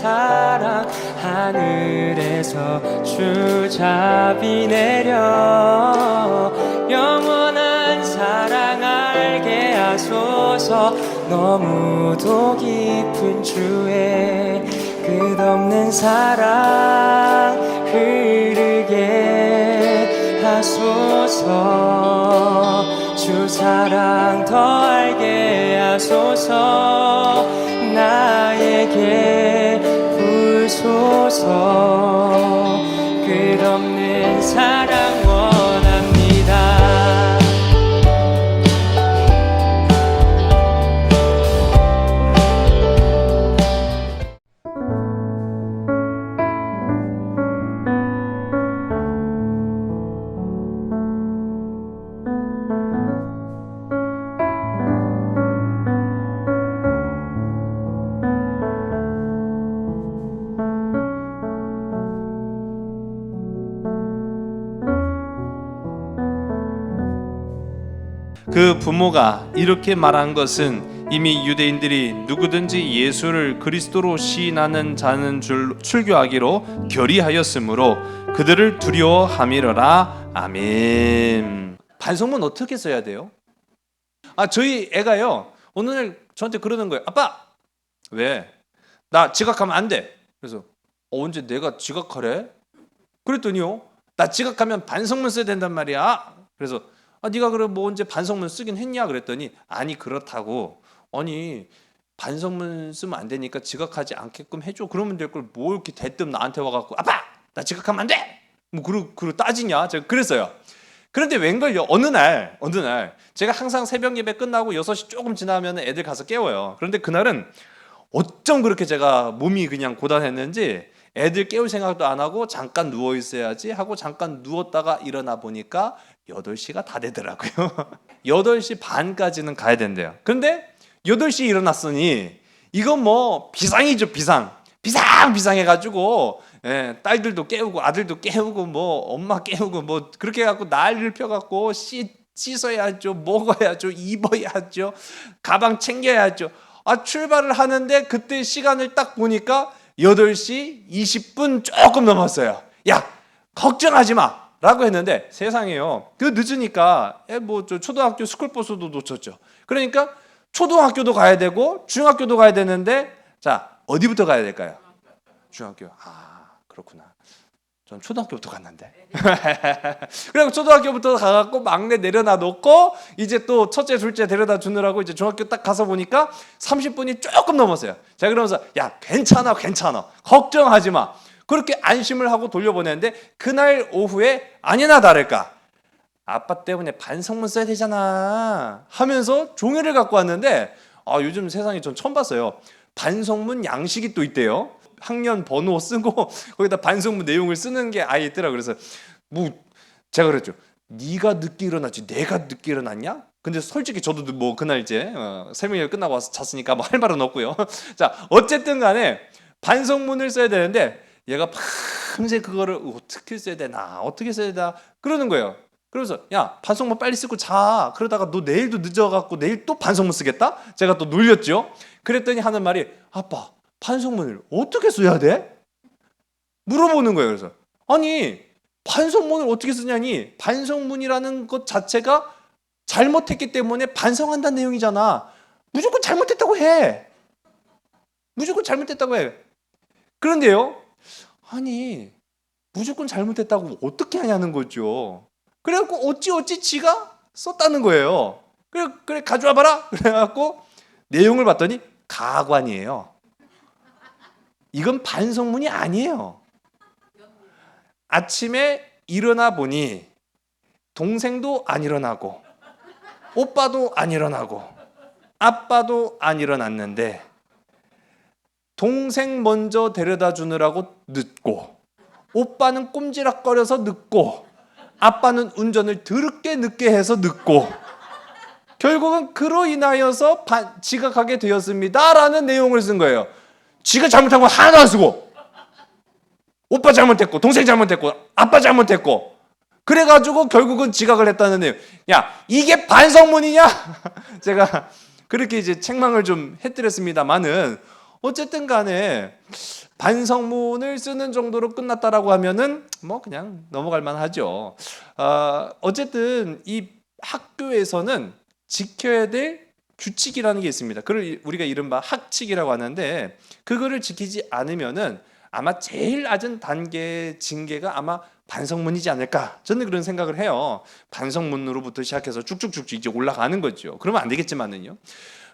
사랑 하늘에서 주잡이 내려 영원한 사랑 알게 하소서. 너무도 깊은 주의 끝없는 사랑 흐르게 하소서. 주 사랑 더 알게 하소서. 나에게 부소서. 끝없는 사랑 원합니다. 그 부모가 이렇게 말한 것은 이미 유대인들이 누구든지 예수를 그리스도로 시인하는 자는 줄 출교하기로 결의하였으므로 그들을 두려워함이러라. 아멘. 반성문 어떻게 써야 돼요? 저희 애가요 오늘 저한테 그러는 거예요. 아빠, 왜? 나 지각하면 안 돼. 그래서 언제 내가 지각하래? 그랬더니요, 나 지각하면 반성문 써야 된단 말이야. 그래서 네가 그럼 뭐 언제 반성문 쓰긴 했냐 그랬더니, 아니 그렇다고, 아니 반성문 쓰면 안 되니까 지각하지 않게끔 해줘. 그러면 될 걸 뭐 이렇게 대뜸 나한테 와갖고 아빠 나 지각하면 안 돼! 뭐 그러고 따지냐. 제가 그랬어요. 그런데 웬걸요, 어느 날 제가 항상 새벽 예배 끝나고 6시 조금 지나면 애들 가서 깨워요. 그런데 그날은 어쩜 그렇게 제가 몸이 그냥 고단했는지 애들 깨울 생각도 안 하고 잠깐 누워 있어야지 하고 잠깐 누웠다가 일어나 보니까 8시가 다 되더라고요. 8시 반까지는 가야 된대요. 근데 8시에 일어났으니 이건 뭐 비상이죠. 비상해가지고 딸들도 깨우고 아들도 깨우고 뭐 엄마 깨우고 뭐 그렇게 해갖고 난리를 펴갖고 씻어야죠, 먹어야죠, 입어야죠, 가방 챙겨야죠. 출발을 하는데 그때 시간을 딱 보니까 8시 20분 조금 넘었어요. 야, 걱정하지 마 라고 했는데 세상에요, 그 늦으니까 뭐 초등학교 스쿨버스도 놓쳤죠. 그러니까 초등학교도 가야 되고 중학교도 가야 되는데, 자 어디부터 가야 될까요? 중학교. 그렇구나. 전 초등학교부터 갔는데. 그리고 초등학교부터 가갖고 막내 내려놔 놓고 이제 또 첫째 둘째 데려다 주느라고 이제 중학교 딱 가서 보니까 30분이 조금 넘었어요. 제가 그러면서 야 괜찮아 걱정하지 마 그렇게 안심을 하고 돌려보냈는데, 그날 오후에 아니나 다를까 아빠 때문에 반성문 써야 되잖아 하면서 종이를 갖고 왔는데, 요즘 세상에 전 처음 봤어요. 반성문 양식이 또 있대요. 학년 번호 쓰고 거기다 반성문 내용을 쓰는 게 아예 있더라고요. 그래서 뭐 제가 그랬죠. 네가 늦게 일어났지 내가 늦게 일어났냐? 근데 솔직히 저도 뭐 그날 이제 설명회 끝나고 와서 잤으니까 뭐 할 말은 없고요. 자 어쨌든 간에 반성문을 써야 되는데 얘가 밤새 그거를 어떻게 써야 되나 그러는 거예요. 그래서 야 반성문 빨리 쓰고 자. 그러다가 너 내일도 늦어갖고 내일 또 반성문 쓰겠다? 제가 또 놀렸죠. 그랬더니 하는 말이, 아빠 반성문을 어떻게 써야 돼? 물어보는 거예요. 그래서 아니 반성문을 어떻게 쓰냐니, 반성문이라는 것 자체가 잘못했기 때문에 반성한다는 내용이잖아. 무조건 잘못했다고 해. 그런데요, 아니 무조건 잘못했다고 어떻게 하냐는 거죠. 그래갖고 어찌 지가 썼다는 거예요. 그래 가져와 봐라. 그래갖고 내용을 봤더니 가관이에요. 이건 반성문이 아니에요. 아침에 일어나 보니 동생도 안 일어나고 오빠도 안 일어나고 아빠도 안 일어났는데, 동생 먼저 데려다 주느라고 늦고 오빠는 꼼지락거려서 늦고 아빠는 운전을 더럽게 늦게 해서 늦고 결국은 그로 인하여서 지각하게 되었습니다 라는 내용을 쓴 거예요. 지가 잘못한 건 하나도 안 쓰고 오빠 잘못했고 동생 잘못했고 아빠 잘못했고 그래가지고 결국은 지각을 했다는 내용. 야 이게 반성문이냐? 제가 그렇게 이제 책망을 좀 해드렸습니다만은 어쨌든 간에 반성문을 쓰는 정도로 끝났다라고 하면은 뭐 그냥 넘어갈 만하죠. 어쨌든 이 학교에서는 지켜야 될 규칙이라는 게 있습니다. 그걸 우리가 이른바 학칙이라고 하는데, 그거를 지키지 않으면은 아마 제일 낮은 단계의 징계가 아마 반성문이지 않을까, 저는 그런 생각을 해요. 반성문으로부터 시작해서 쭉쭉쭉 이제 올라가는 거죠. 그러면 안 되겠지만은요,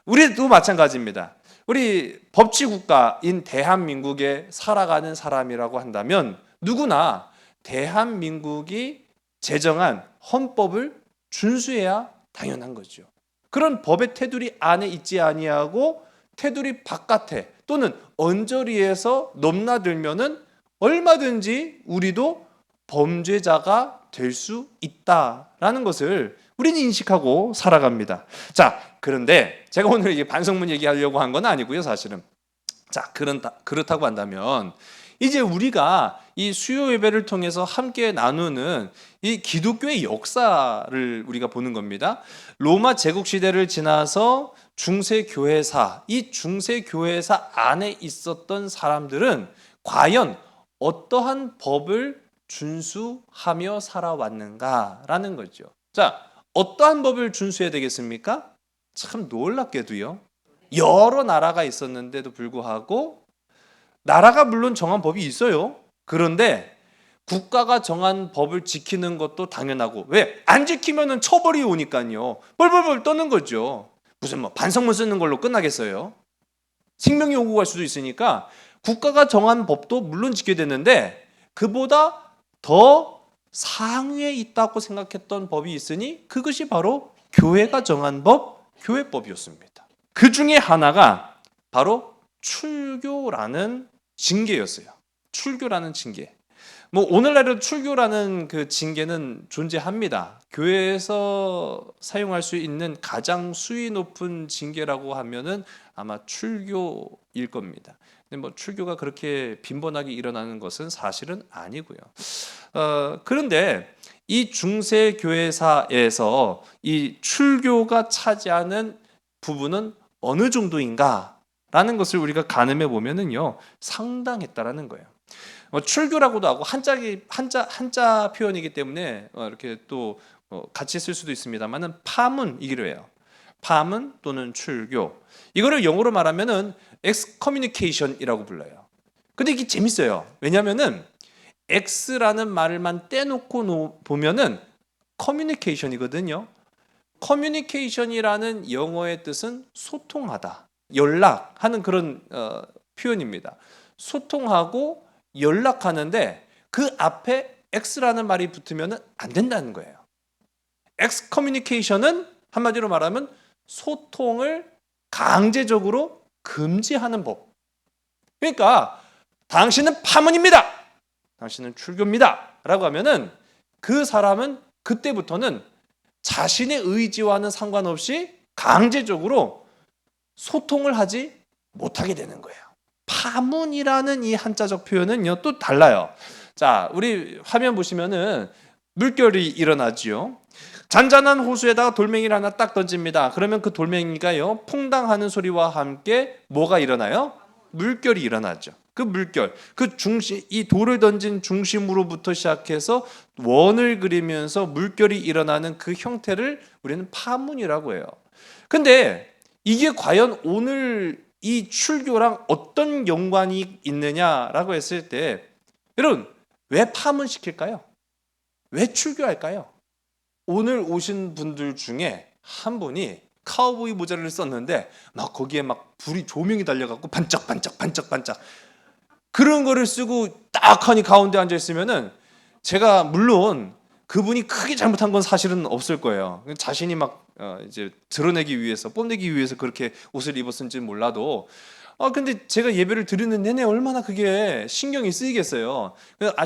우리도 마찬가지입니다. 우리 법치국가인 대한민국에 살아가는 사람이라고 한다면 누구나 대한민국이 제정한 헌법을 준수해야 당연한 거죠. 그런 법의 테두리 안에 있지 아니하고 테두리 바깥에 또는 언저리에서 넘나들면은 얼마든지 우리도 범죄자가 될 수 있다라는 것을 우리는 인식하고 살아갑니다. 자, 그런데 제가 오늘 이게 반성문 얘기하려고 한 건 아니고요, 사실은. 자, 그렇다고 한다면 이제 우리가 이 수요 예배를 통해서 함께 나누는 이 기독교의 역사를 우리가 보는 겁니다. 로마 제국 시대를 지나서 중세 교회사, 이 중세 교회사 안에 있었던 사람들은 과연 어떠한 법을 준수하며 살아왔는가라는 거죠. 자, 어떠한 법을 준수해야 되겠습니까? 참 놀랍게도요, 여러 나라가 있었는데도 불구하고, 나라가 물론 정한 법이 있어요. 그런데 국가가 정한 법을 지키는 것도 당연하고, 왜? 안 지키면은 처벌이 오니까요, 뻘뻘뻘 떠는 거죠. 무슨 뭐 반성문 쓰는 걸로 끝나겠어요? 생명이 오고 갈 수도 있으니까 국가가 정한 법도 물론 지켜야 되는데, 그보다 더 상위에 있다고 생각했던 법이 있으니 그것이 바로 교회가 정한 법, 교회법이었습니다. 그 중에 하나가 바로 출교라는 징계였어요. 출교라는 징계. 뭐 오늘날에도 출교라는 그 징계는 존재합니다. 교회에서 사용할 수 있는 가장 수위 높은 징계라고 하면은 아마 출교일 겁니다. 근데 뭐 출교가 그렇게 빈번하게 일어나는 것은 사실은 아니고요. 그런데 이 중세 교회사에서 이 출교가 차지하는 부분은 어느 정도인가라는 것을 우리가 가늠해 보면은요, 상당했다라는 거예요. 출교라고도 하고 한자 표현이기 때문에 이렇게 또 같이 쓸 수도 있습니다만은 파문이기로 해요. 파문 또는 출교. 이거를 영어로 말하면은 excommunication이라고 불러요. 근데 이게 재밌어요. 왜냐면은 X라는 말만 떼놓고 보면은 communication이거든요. communication이라는 영어의 뜻은 소통하다, 연락하는 그런 표현입니다. 소통하고 연락하는데 그 앞에 X라는 말이 붙으면 안 된다는 거예요. excommunication은 한마디로 말하면 소통을 강제적으로 금지하는 법. 그러니까 당신은 파문입니다, 당신은 출교입니다 라고 하면은 그 사람은 그때부터는 자신의 의지와는 상관없이 강제적으로 소통을 하지 못하게 되는 거예요. 파문이라는 이 한자적 표현은요, 또 달라요. 자, 우리 화면 보시면은 물결이 일어나지요. 잔잔한 호수에다가 돌멩이를 하나 딱 던집니다. 그러면 그 돌멩이가요, 퐁당하는 소리와 함께 뭐가 일어나요? 물결이 일어나죠. 그 물결, 그 중심, 이 돌을 던진 중심으로부터 시작해서 원을 그리면서 물결이 일어나는 그 형태를 우리는 파문이라고 해요. 근데 이게 과연 오늘 이 출교랑 어떤 연관이 있느냐라고 했을 때, 여러분, 왜 파문시킬까요? 왜 출교할까요? 오늘 오신 분들 중에 한 분이 카우보이 모자를 썼는데 막 거기에 막 불이 조명이 달려갖고 반짝반짝 반짝반짝 그런 거를 쓰고 딱 하니 가운데 앉아 있으면은, 제가 물론 그분이 크게 잘못한 건 사실은 없을 거예요. 자신이 막 이제 드러내기 위해서, 뽐내기 위해서 그렇게 옷을 입었는지는 몰라도, 근데 제가 예배를 드리는 내내 얼마나 그게 신경이 쓰이겠어요.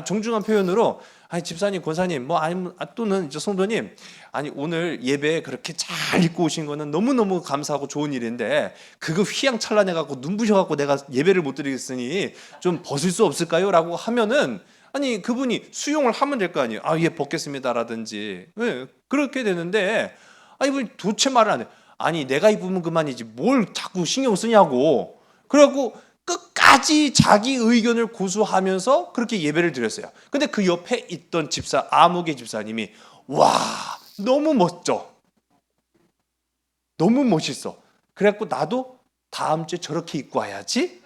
정중한 표현으로, 아니 집사님, 권사님, 뭐 아니면 또는 이제 성도님, 아니 오늘 예배 그렇게 잘 입고 오신 거는 너무너무 감사하고 좋은 일인데 그거 휘황찬란해 갖고 눈부셔 갖고 내가 예배를 못 드리겠으니 좀 벗을 수 없을까요? 라고 하면은, 아니 그분이 수용을 하면 될 거 아니에요. 예, 벗겠습니다라든지. 왜 그렇게 되는데, 이분이 도대체 말을 안 해. 아니 내가 입으면 그만이지 뭘 자꾸 신경 쓰냐고. 그래갖고 끝까지 자기 의견을 고수하면서 그렇게 예배를 드렸어요. 근데 그 옆에 있던 집사, 아무개 집사님이 와, 너무 멋져. 너무 멋있어. 그래갖고 나도 다음 주에 저렇게 입고 와야지.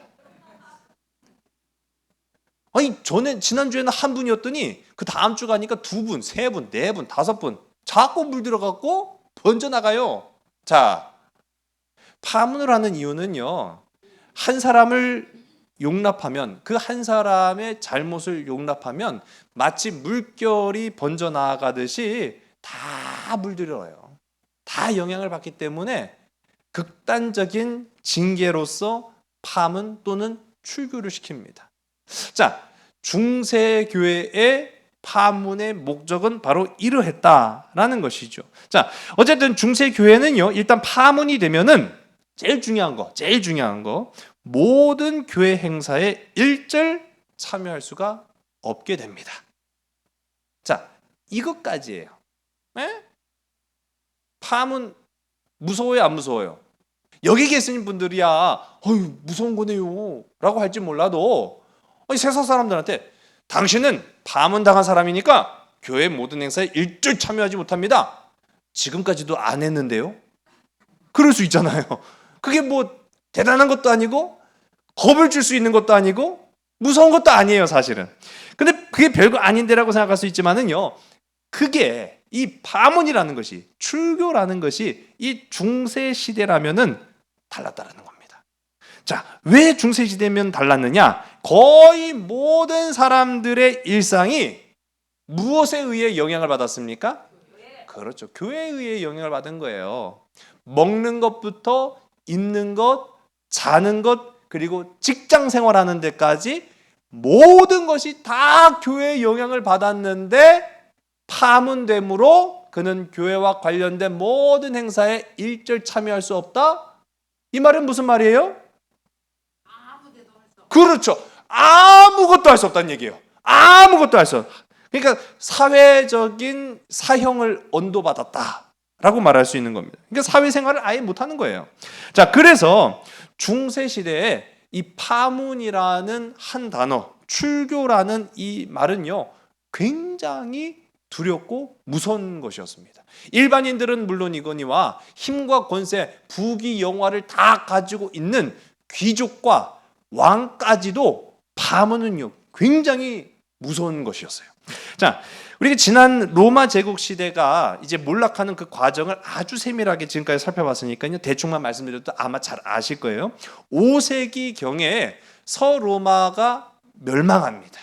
아니, 지난주에는 한 분이었더니 그 다음 주 가니까 두 분, 세 분, 네 분, 다섯 분 자꾸 물들어갖고 번져나가요. 자, 파문을 하는 이유는요, 한 사람을 용납하면, 그 한 사람의 잘못을 용납하면 마치 물결이 번져나가듯이 다 물들어요. 다 영향을 받기 때문에 극단적인 징계로서 파문 또는 출교를 시킵니다. 자, 중세교회의 파문의 목적은 바로 이러했다라는 것이죠. 자, 어쨌든 중세교회는요, 일단 파문이 되면은 제일 중요한 거, 모든 교회 행사에 일절 참여할 수가 없게 됩니다. 자, 이것까지예요. 네? 파문 무서워요, 안 무서워요? 여기 계신 분들이야, 어휴, 무서운 거네요 라고 할지 몰라도 세상 사람들한테 당신은 파문 당한 사람이니까 교회 모든 행사에 일절 참여하지 못합니다. 지금까지도 안 했는데요. 그럴 수 있잖아요. 그게 뭐 대단한 것도 아니고 겁을 줄 수 있는 것도 아니고 무서운 것도 아니에요, 사실은. 근데 그게 별거 아닌데라고 생각할 수 있지만은요, 그게 이 파문이라는 것이, 출교라는 것이 이 중세 시대라면은 달랐다라는 겁니다. 자, 왜 중세 시대면 달랐느냐? 거의 모든 사람들의 일상이 무엇에 의해 영향을 받았습니까? 그렇죠. 교회에 의해 영향을 받은 거예요. 먹는 것부터 입는 것, 자는 것, 그리고 직장 생활하는 데까지 모든 것이 다 교회의 영향을 받았는데 파문됨으로 그는 교회와 관련된 모든 행사에 일절 참여할 수 없다? 이 말은 무슨 말이에요? 그렇죠. 아무것도 할 수 없다는 얘기예요. 아무것도 할 수 없다. 그러니까 사회적인 사형을 언도받았다라고 말할 수 있는 겁니다. 그러니까 사회생활을 아예 못하는 거예요. 자, 그래서 중세시대에 이 파문이라는 한 단어, 출교라는 이 말은요, 굉장히 두렵고 무서운 것이었습니다. 일반인들은 물론이거니와 힘과 권세, 부귀 영화를 다 가지고 있는 귀족과 왕까지도 파문은요, 굉장히 무서운 것이었어요. 자, 우리가 지난 로마 제국 시대가 이제 몰락하는 그 과정을 아주 세밀하게 지금까지 살펴봤으니까요, 대충만 말씀드려도 아마 잘 아실 거예요. 5세기 경에 서로마가 멸망합니다.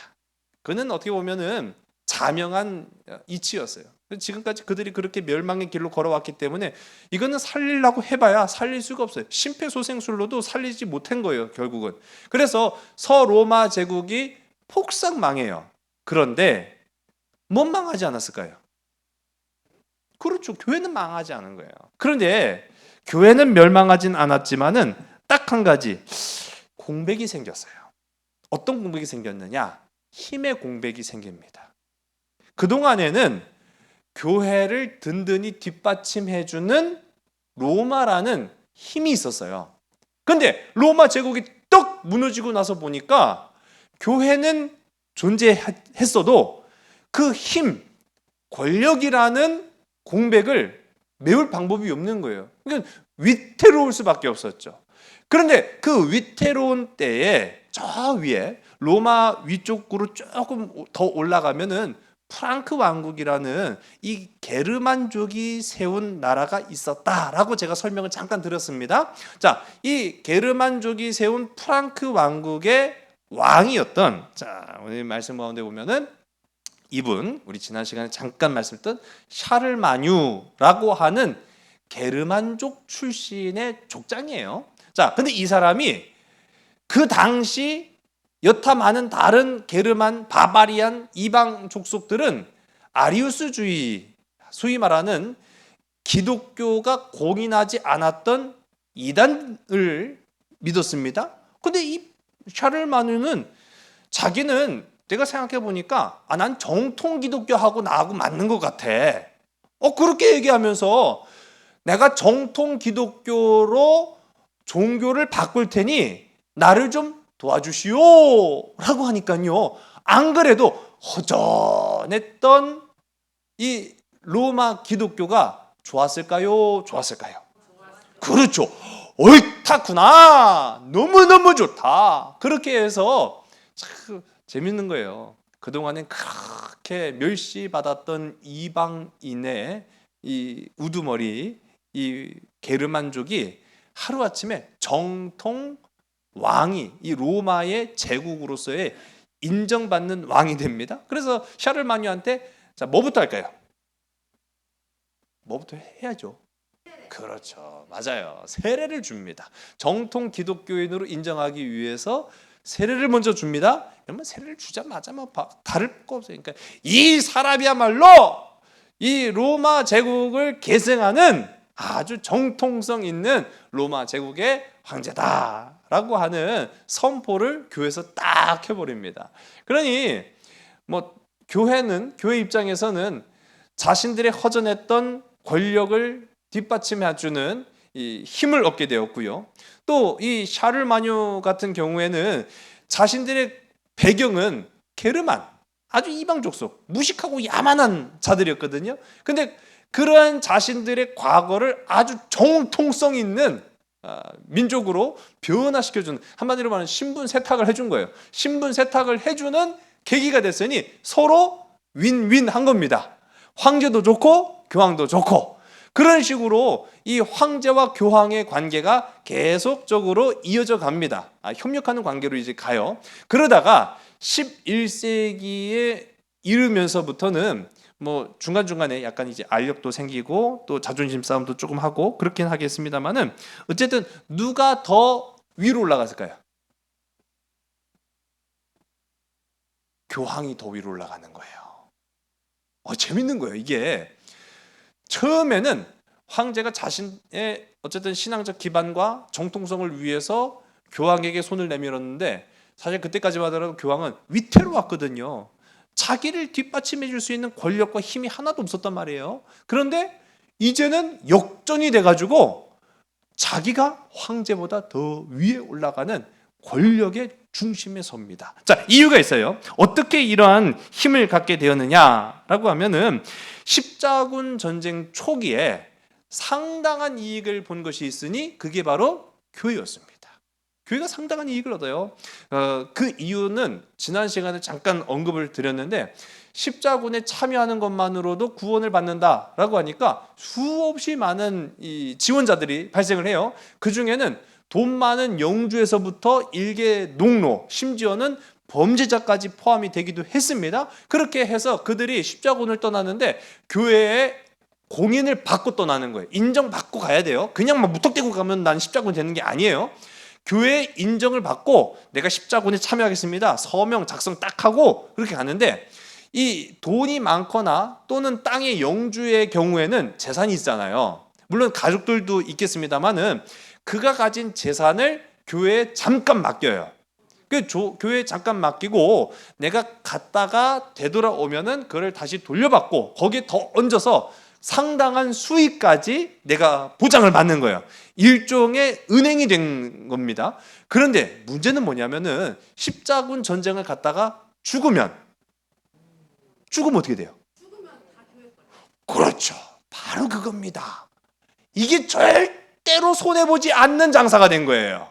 그는 어떻게 보면은 자명한 이치였어요. 지금까지 그들이 그렇게 멸망의 길로 걸어왔기 때문에 이거는 살리려고 해봐야 살릴 수가 없어요. 심폐소생술로도 살리지 못한 거예요, 결국은. 그래서 서로마 제국이 폭삭 망해요. 그런데 못 망하지 않았을까요? 그렇죠. 교회는 망하지 않은 거예요. 그런데 교회는 멸망하진 않았지만은 딱 한 가지 공백이 생겼어요. 어떤 공백이 생겼느냐? 힘의 공백이 생깁니다. 그동안에는 교회를 든든히 뒷받침해주는 로마라는 힘이 있었어요. 근데 로마 제국이 떡 무너지고 나서 보니까 교회는 존재했어도 그 힘, 권력이라는 공백을 메울 방법이 없는 거예요. 그러니까 위태로울 수밖에 없었죠. 그런데 그 위태로운 때에 저 위에 로마 위쪽으로 조금 더 올라가면은 프랑크 왕국이라는 이 게르만족이 세운 나라가 있었다라고 제가 설명을 잠깐 드렸습니다. 자, 이 게르만족이 세운 프랑크 왕국의 왕이었던, 자, 오늘 말씀 가운데 보면은 이분, 우리 지난 시간에 잠깐 말씀드렸던 샤를마뉴라고 하는 게르만족 출신의 족장이에요. 자, 근데 이 사람이 그 당시 여타 많은 다른 게르만, 바바리안, 이방 족속들은 아리우스주의, 소위 말하는 기독교가 공인하지 않았던 이단을 믿었습니다. 근데 이 샤를마누는 자기는, 내가 생각해 보니까 난 정통 기독교하고 나하고 맞는 것 같아. 그렇게 얘기하면서 내가 정통 기독교로 종교를 바꿀 테니 나를 좀 도와주시오라고 하니까요. 안 그래도 허전했던 이 로마 기독교가 좋았을까요? 좋았을까요? 그렇죠. 옳다구나. 너무너무 좋다. 그렇게 해서 참 재밌는 거예요. 그동안엔 그렇게 멸시받았던 이방인의 이 우두머리, 이 게르만족이 하루아침에 정통 왕이, 이 로마의 제국으로서의 인정받는 왕이 됩니다. 그래서 샤를마뉴한테 자, 뭐부터 할까요? 뭐부터 해야죠? 그렇죠. 맞아요. 세례를 줍니다. 정통 기독교인으로 인정하기 위해서 세례를 먼저 줍니다. 그러면 세례를 주자마자 뭐 다를 거 없어요. 그러니까 이 사람이야말로 이 로마 제국을 계승하는 아주 정통성 있는 로마 제국의 황제다라고 하는 선포를 교회에서 딱 해버립니다. 그러니 뭐 교회 입장에서는 자신들의 허전했던 권력을 뒷받침해주는 이 힘을 얻게 되었고요. 또 이 샤를마뉴 같은 경우에는 자신들의 배경은 게르만, 아주 이방 족속, 무식하고 야만한 자들이었거든요. 근데 그러한 자신들의 과거를 아주 정통성 있는 민족으로 변화시켜주는, 한마디로 말하면 신분 세탁을 해준 거예요. 신분 세탁을 해주는 계기가 됐으니 서로 윈윈한 겁니다. 황제도 좋고 교황도 좋고, 그런 식으로 이 황제와 교황의 관계가 계속적으로 이어져 갑니다. 협력하는 관계로 이제 가요. 그러다가 11세기에 이르면서부터는 뭐 중간중간에 약간 이제 알력도 생기고 또 자존심 싸움도 조금 하고 그렇긴 하겠습니다만은, 어쨌든 누가 더 위로 올라갔을까요? 교황이 더 위로 올라가는 거예요. 재밌는 거예요. 이게 처음에는 황제가 자신의 어쨌든 신앙적 기반과 정통성을 위해서 교황에게 손을 내밀었는데, 사실 그때까지만 하더라도 교황은 위태로웠거든요. 자기를 뒷받침해 줄 수 있는 권력과 힘이 하나도 없었단 말이에요. 그런데 이제는 역전이 돼가지고 자기가 황제보다 더 위에 올라가는 권력의 중심에 섭니다. 자, 이유가 있어요. 어떻게 이러한 힘을 갖게 되었느냐라고 하면은 십자군 전쟁 초기에 상당한 이익을 본 것이 있으니 그게 바로 교회였습니다. 교회가 상당한 이익을 얻어요. 그 이유는 지난 시간에 잠깐 언급을 드렸는데, 십자군에 참여하는 것만으로도 구원을 받는다라고 하니까 수없이 많은 이 지원자들이 발생을 해요. 그 중에는 돈 많은 영주에서부터 일개 농노, 심지어는 범죄자까지 포함이 되기도 했습니다. 그렇게 해서 그들이 십자군을 떠나는데 교회에 공인을 받고 떠나는 거예요. 인정받고 가야 돼요. 그냥 막 무턱대고 가면 난 십자군 되는 게 아니에요. 교회의 인정을 받고 내가 십자군에 참여하겠습니다. 서명 작성 딱 하고 그렇게 가는데, 이 돈이 많거나 또는 땅의 영주의 경우에는 재산이 있잖아요. 물론 가족들도 있겠습니다만은 그가 가진 재산을 교회에 잠깐 맡겨요. 교회에 잠깐 맡기고 내가 갔다가 되돌아오면은 그걸 다시 돌려받고 거기에 더 얹어서 상당한 수익까지 내가 보장을 받는 거예요. 일종의 은행이 된 겁니다. 그런데 문제는 뭐냐면은 십자군 전쟁을 갔다가 죽으면 어떻게 돼요? 그렇죠. 바로 그겁니다. 이게 절대로 손해보지 않는 장사가 된 거예요.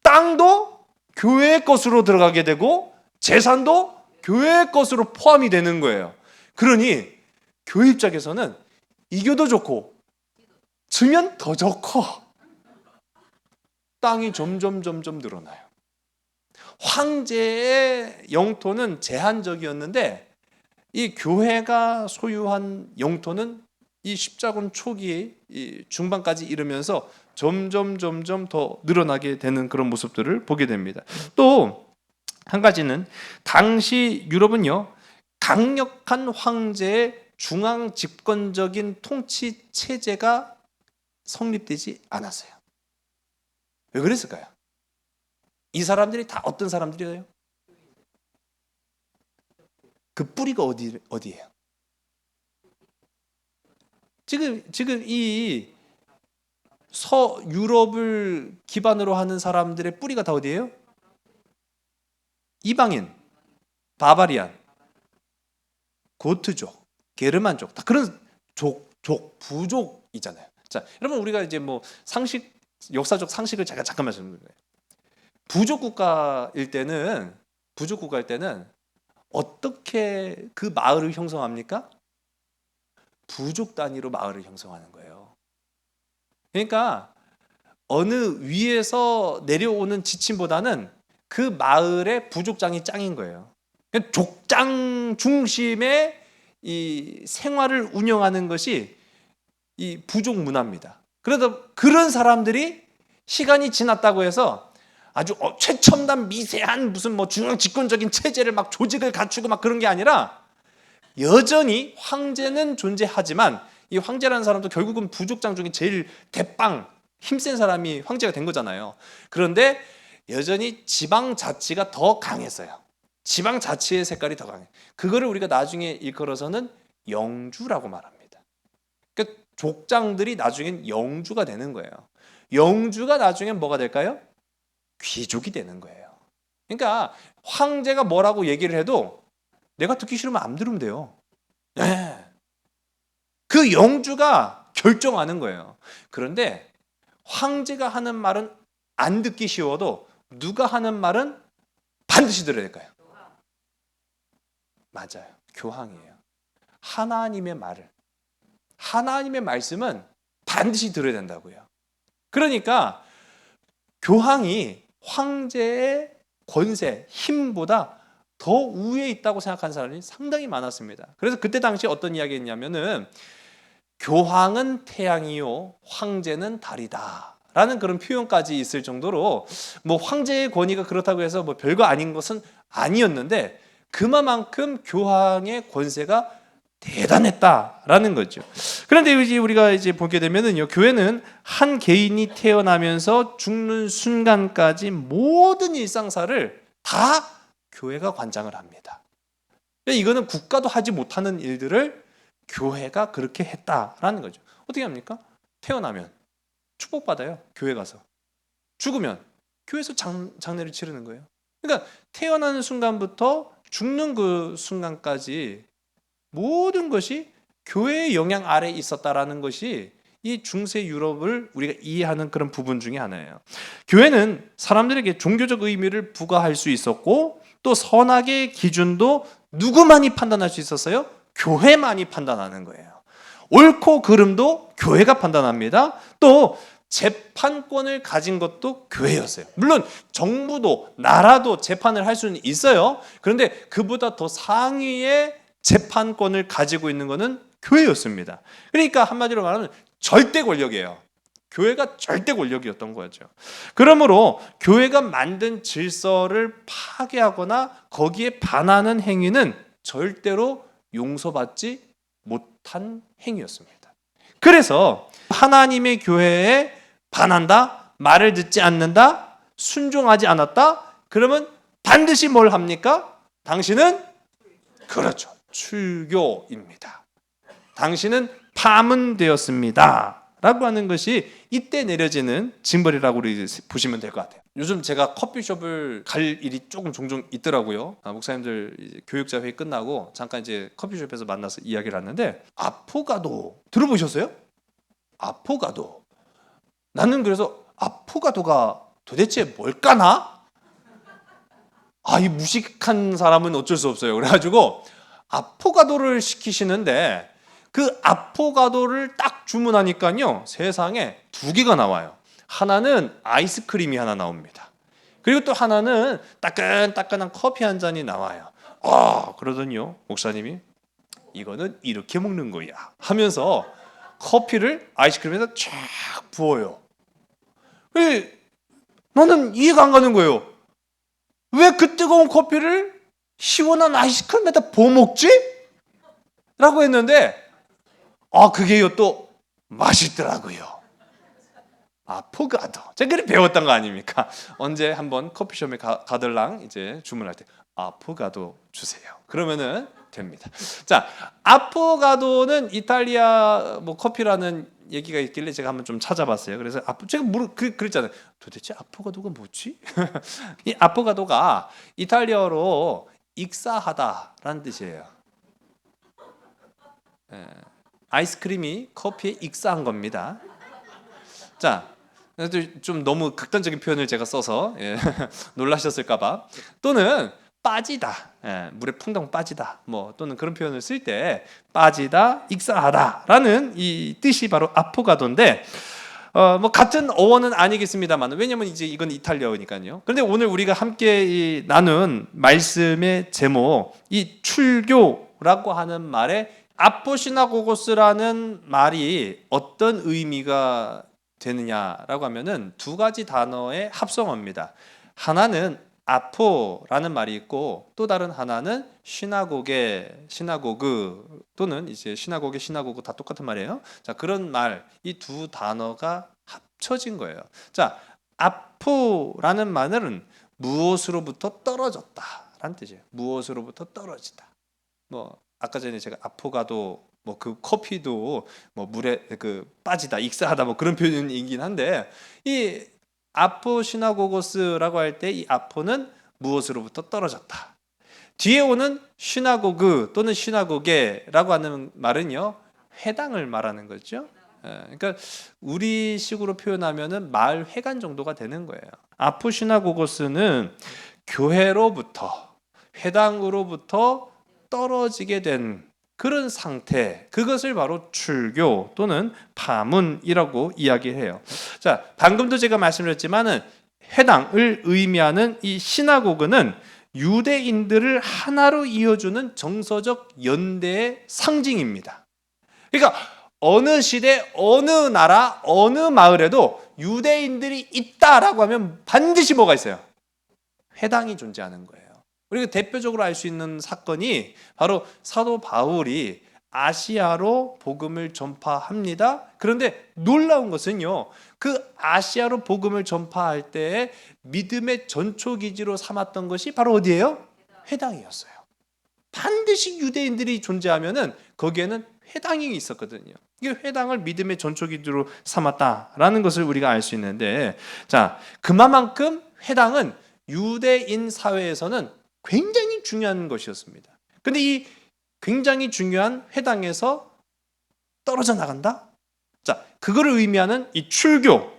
땅도 교회의 것으로 들어가게 되고 재산도 교회의 것으로 포함이 되는 거예요. 그러니 교회 입장에서는 이겨도 좋고 지면 더 좋고 땅이 점점 늘어나요. 황제의 영토는 제한적이었는데 이 교회가 소유한 영토는 이 십자군 초기 중반까지 이르면서 점점 더 늘어나게 되는 그런 모습들을 보게 됩니다. 또 한 가지는 당시 유럽은요, 강력한 황제의 중앙 집권적인 통치 체제가 성립되지 않았어요. 왜 그랬을까요? 이 사람들이 다 어떤 사람들이에요? 그 뿌리가 어디예요? 지금 이 서유럽을 기반으로 하는 사람들의 뿌리가 다 어디예요? 이방인, 바바리안, 고트족, 게르만족, 다 그런 부족이잖아요. 자, 여러분 우리가 이제 뭐 역사적 상식을 제가 잠깐 말씀드릴게요. 부족 국가일 때는 어떻게 그 마을을 형성합니까? 부족 단위로 마을을 형성하는 거예요. 그러니까 어느 위에서 내려오는 지침보다는 그 마을의 부족장이 짱인 거예요. 그러니까 족장 중심의 이 생활을 운영하는 것이 이 부족 문화입니다. 그래서 그런 사람들이 시간이 지났다고 해서 아주 최첨단 미세한 무슨 뭐 중앙 집권적인 체제를 막 조직을 갖추고 막 그런 게 아니라 여전히 황제는 존재하지만 이 황제라는 사람도 결국은 부족장 중에 제일 대빵 힘센 사람이 황제가 된 거잖아요. 그런데 여전히 지방자치가 더 강했어요. 지방자치의 색깔이 더 강해. 그거를 우리가 나중에 일컬어서는 영주라고 말합니다. 그러니까 족장들이 나중엔 영주가 되는 거예요. 영주가 나중엔 뭐가 될까요? 귀족이 되는 거예요. 그러니까 황제가 뭐라고 얘기를 해도 내가 듣기 싫으면 안 들으면 돼요. 네. 그 영주가 결정하는 거예요. 그런데 황제가 하는 말은 안 듣기 쉬워도 누가 하는 말은 반드시 들어야 될까요? 맞아요. 교황이에요. 하나님의 말을, 하나님의 말씀은 반드시 들어야 된다고요. 그러니까 교황이 황제의 권세, 힘보다 더 우위에 있다고 생각하는 사람이 상당히 많았습니다. 그래서 그때 당시 어떤 이야기했냐면은 교황은 태양이요 황제는 달이다 라는 그런 표현까지 있을 정도로 뭐 황제의 권위가 그렇다고 해서 뭐 별거 아닌 것은 아니었는데 그만큼 교황의 권세가 대단했다라는 거죠. 그런데 이제 우리가 이제 보게 되면은요, 교회는 한 개인이 태어나면서 죽는 순간까지 모든 일상사를 다 교회가 관장을 합니다. 이거는 국가도 하지 못하는 일들을 교회가 그렇게 했다라는 거죠. 어떻게 합니까? 태어나면 축복받아요. 교회 가서. 죽으면 교회에서 장례를 치르는 거예요. 그러니까 태어나는 순간부터 죽는 그 순간까지 모든 것이 교회의 영향 아래에 있었다라는 것이 이 중세 유럽을 우리가 이해하는 그런 부분 중에 하나예요. 교회는 사람들에게 종교적 의미를 부과할 수 있었고 또 선악의 기준도 누구만이 판단할 수 있었어요? 교회만이 판단하는 거예요. 옳고 그름도 교회가 판단합니다. 또 재판권을 가진 것도 교회였어요. 물론 정부도 나라도 재판을 할 수는 있어요. 그런데 그보다 더 상위의 재판권을 가지고 있는 것은 교회였습니다. 그러니까 한마디로 말하면 절대 권력이에요. 교회가 절대 권력이었던 거죠. 그러므로 교회가 만든 질서를 파괴하거나 거기에 반하는 행위는 절대로 용서받지 못한 행위였습니다. 그래서 하나님의 교회에 반한다, 말을 듣지 않는다, 순종하지 않았다, 그러면 반드시 뭘 합니까? 당신은 그렇죠. 출교입니다. 당신은 파문되었습니다. 라고 하는 것이 이때 내려지는 징벌이라고 우리 보시면 될 것 같아요. 요즘 제가 커피숍을 갈 일이 조금 종종 있더라고요. 목사님들 이제 교육자 회의 끝나고 잠깐 이제 커피숍에서 만나서 이야기를 하는데 아포가도 들어보셨어요? 아포가도. 나는 그래서 아포가도가 도대체 뭘까나? 이 무식한 사람은 어쩔 수 없어요. 그래가지고 아포가도를 시키시는데 그 아포가도를 딱 주문하니까요 세상에 두 개가 나와요. 하나는 아이스크림이 하나 나옵니다. 그리고 또 하나는 따끈따끈한 커피 한 잔이 나와요. 그러더니요 목사님이 이거는 이렇게 먹는 거야 하면서 커피를 아이스크림에다 쫙 부어요. 나는 이해가 안 가는 거예요. 왜 그 뜨거운 커피를 시원한 아이스크림에다 부어 먹지? 라고 했는데 그게요 또 맛있더라고요. 아포가도. 제가 그렇게 배웠던 거 아닙니까? 언제 한번 커피숍에 가들랑 이제 주문할 때 아포가도 주세요. 그러면은 됩니다. 자, 아포가도는 이탈리아 뭐 커피라는 얘기가 있길래 제가 한번 좀 찾아봤어요. 그래서 제가 그랬잖아요. 도대체 아포가도가 뭐지? 이 아포가도가 이탈리아어로 익사하다라는 뜻이에요. 아이스크림이 커피에 익사한 겁니다. 자, 좀 너무 극단적인 표현을 제가 써서 놀라셨을까봐. 또는 빠지다, 물에 풍덩 빠지다, 뭐 또는 그런 표현을 쓸 때 빠지다, 익사하다라는 이 뜻이 바로 아포가도인데, 뭐 같은 어원은 아니겠습니다만, 왜냐면 이제 이건 이탈리아어니까요. 그런데 오늘 우리가 함께 나눈 말씀의 제목, 이 출교라고 하는 말에 아포시나고고스라는 말이 어떤 의미가 되느냐라고 하면은 두 가지 단어의 합성어입니다. 하나는 아포라는 말이 있고 또 다른 하나는 시나고게 또는 이제 시나고게 다 똑같은 말이에요. 자, 그런 말, 이 두 단어가 합쳐진 거예요. 자, 아포라는 말은 무엇으로부터 떨어졌다라는 뜻이에요. 무엇으로부터 떨어지다. 뭐 아까 전에 제가 아포가도 뭐 그 커피도 뭐 물에 그 빠지다, 익사하다 뭐 그런 표현이긴 한데, 이 아포시나고고스라고 할 때 이 아포는 무엇으로부터 떨어졌다. 뒤에 오는 시나고그 또는 시나고게라고 하는 말은요, 회당을 말하는 거죠. 그러니까 우리식으로 표현하면은 마을 회관 정도가 되는 거예요. 아포시나고고스는 교회로부터, 회당으로부터 떨어지게 된 그런 상태, 그것을 바로 출교 또는 파문이라고 이야기해요. 자, 방금도 제가 말씀드렸지만은 회당을 의미하는 이 시나고그는 유대인들을 하나로 이어주는 정서적 연대의 상징입니다. 그러니까 어느 시대, 어느 나라, 어느 마을에도 유대인들이 있다라고 하면 반드시 뭐가 있어요? 회당이 존재하는 거예요. 우리가 대표적으로 알 수 있는 사건이 바로 사도 바울이 아시아로 복음을 전파합니다. 그런데 놀라운 것은요, 그 아시아로 복음을 전파할 때 믿음의 전초기지로 삼았던 것이 바로 어디예요? 회당이었어요. 반드시 유대인들이 존재하면은 거기에는 회당이 있었거든요. 이 회당을 믿음의 전초기지로 삼았다라는 것을 우리가 알 수 있는데, 자, 그만큼 회당은 유대인 사회에서는 굉장히 중요한 것이었습니다. 근데 이 굉장히 중요한 회당에서 떨어져 나간다? 자, 그거를 의미하는 이 출교.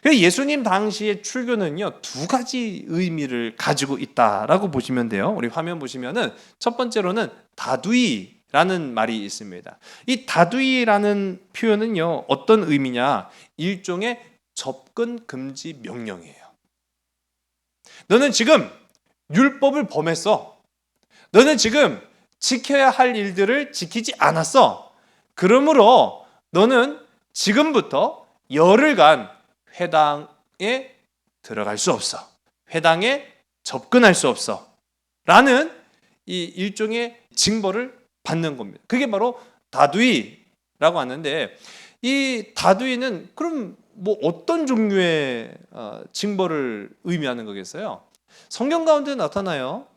예수님 당시의 출교는요, 두 가지 의미를 가지고 있다라고 보시면 돼요. 우리 화면 보시면은 첫 번째로는 다두이라는 말이 있습니다. 이 다두이라는 표현은요, 어떤 의미냐? 일종의 접근 금지 명령이에요. 너는 지금 율법을 범했어. 너는 지금 지켜야 할 일들을 지키지 않았어. 그러므로 너는 지금부터 열흘간 회당에 들어갈 수 없어. 회당에 접근할 수 없어. 라는 이 일종의 징벌을 받는 겁니다. 그게 바로 다두이라고 하는데, 이 다두이는 그럼 뭐 어떤 종류의 징벌을 의미하는 거겠어요? 성경 가운데 나타나요.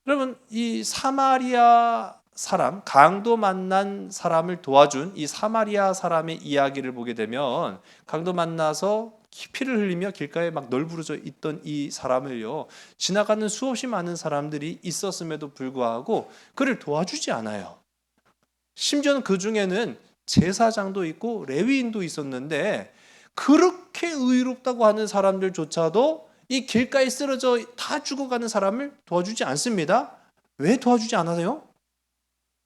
여러분, 이 사마리아 사람, 강도 만난 사람을 도와준 이 사마리아 사람의 이야기를 보게 되면, 강도 만나서 피를 흘리며 길가에 막 널브러져 있던 이 사람을요, 지나가는 수없이 많은 사람들이 있었음에도 불구하고 그를 도와주지 않아요. 심지어는 그 중에는 제사장도 있고 레위인도 있었는데, 그렇게 의롭다고 하는 사람들조차도 이 길가에 쓰러져 다 죽어가는 사람을 도와주지 않습니다. 왜 도와주지 않아요?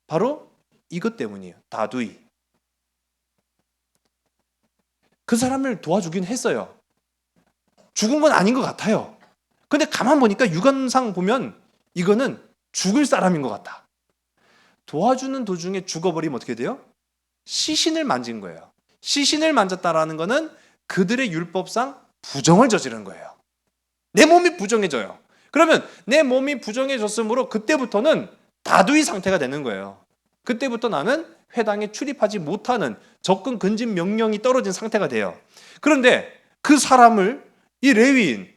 바로 이것 때문이에요. 다두이. 그 사람을 도와주긴 했어요. 죽은 건 아닌 것 같아요. 근데 가만 보니까 육안상 보면 이거는 죽을 사람인 것 같다. 도와주는 도중에 죽어버리면 어떻게 돼요? 시신을 만진 거예요. 시신을 만졌다라는 거는 그들의 율법상 부정을 저지른 거예요. 내 몸이 부정해져요. 그러면 내 몸이 부정해졌으므로 그때부터는 다두이 상태가 되는 거예요. 그때부터 나는 회당에 출입하지 못하는 접근 금지 명령이 떨어진 상태가 돼요. 그런데 그 사람을, 이 레위인,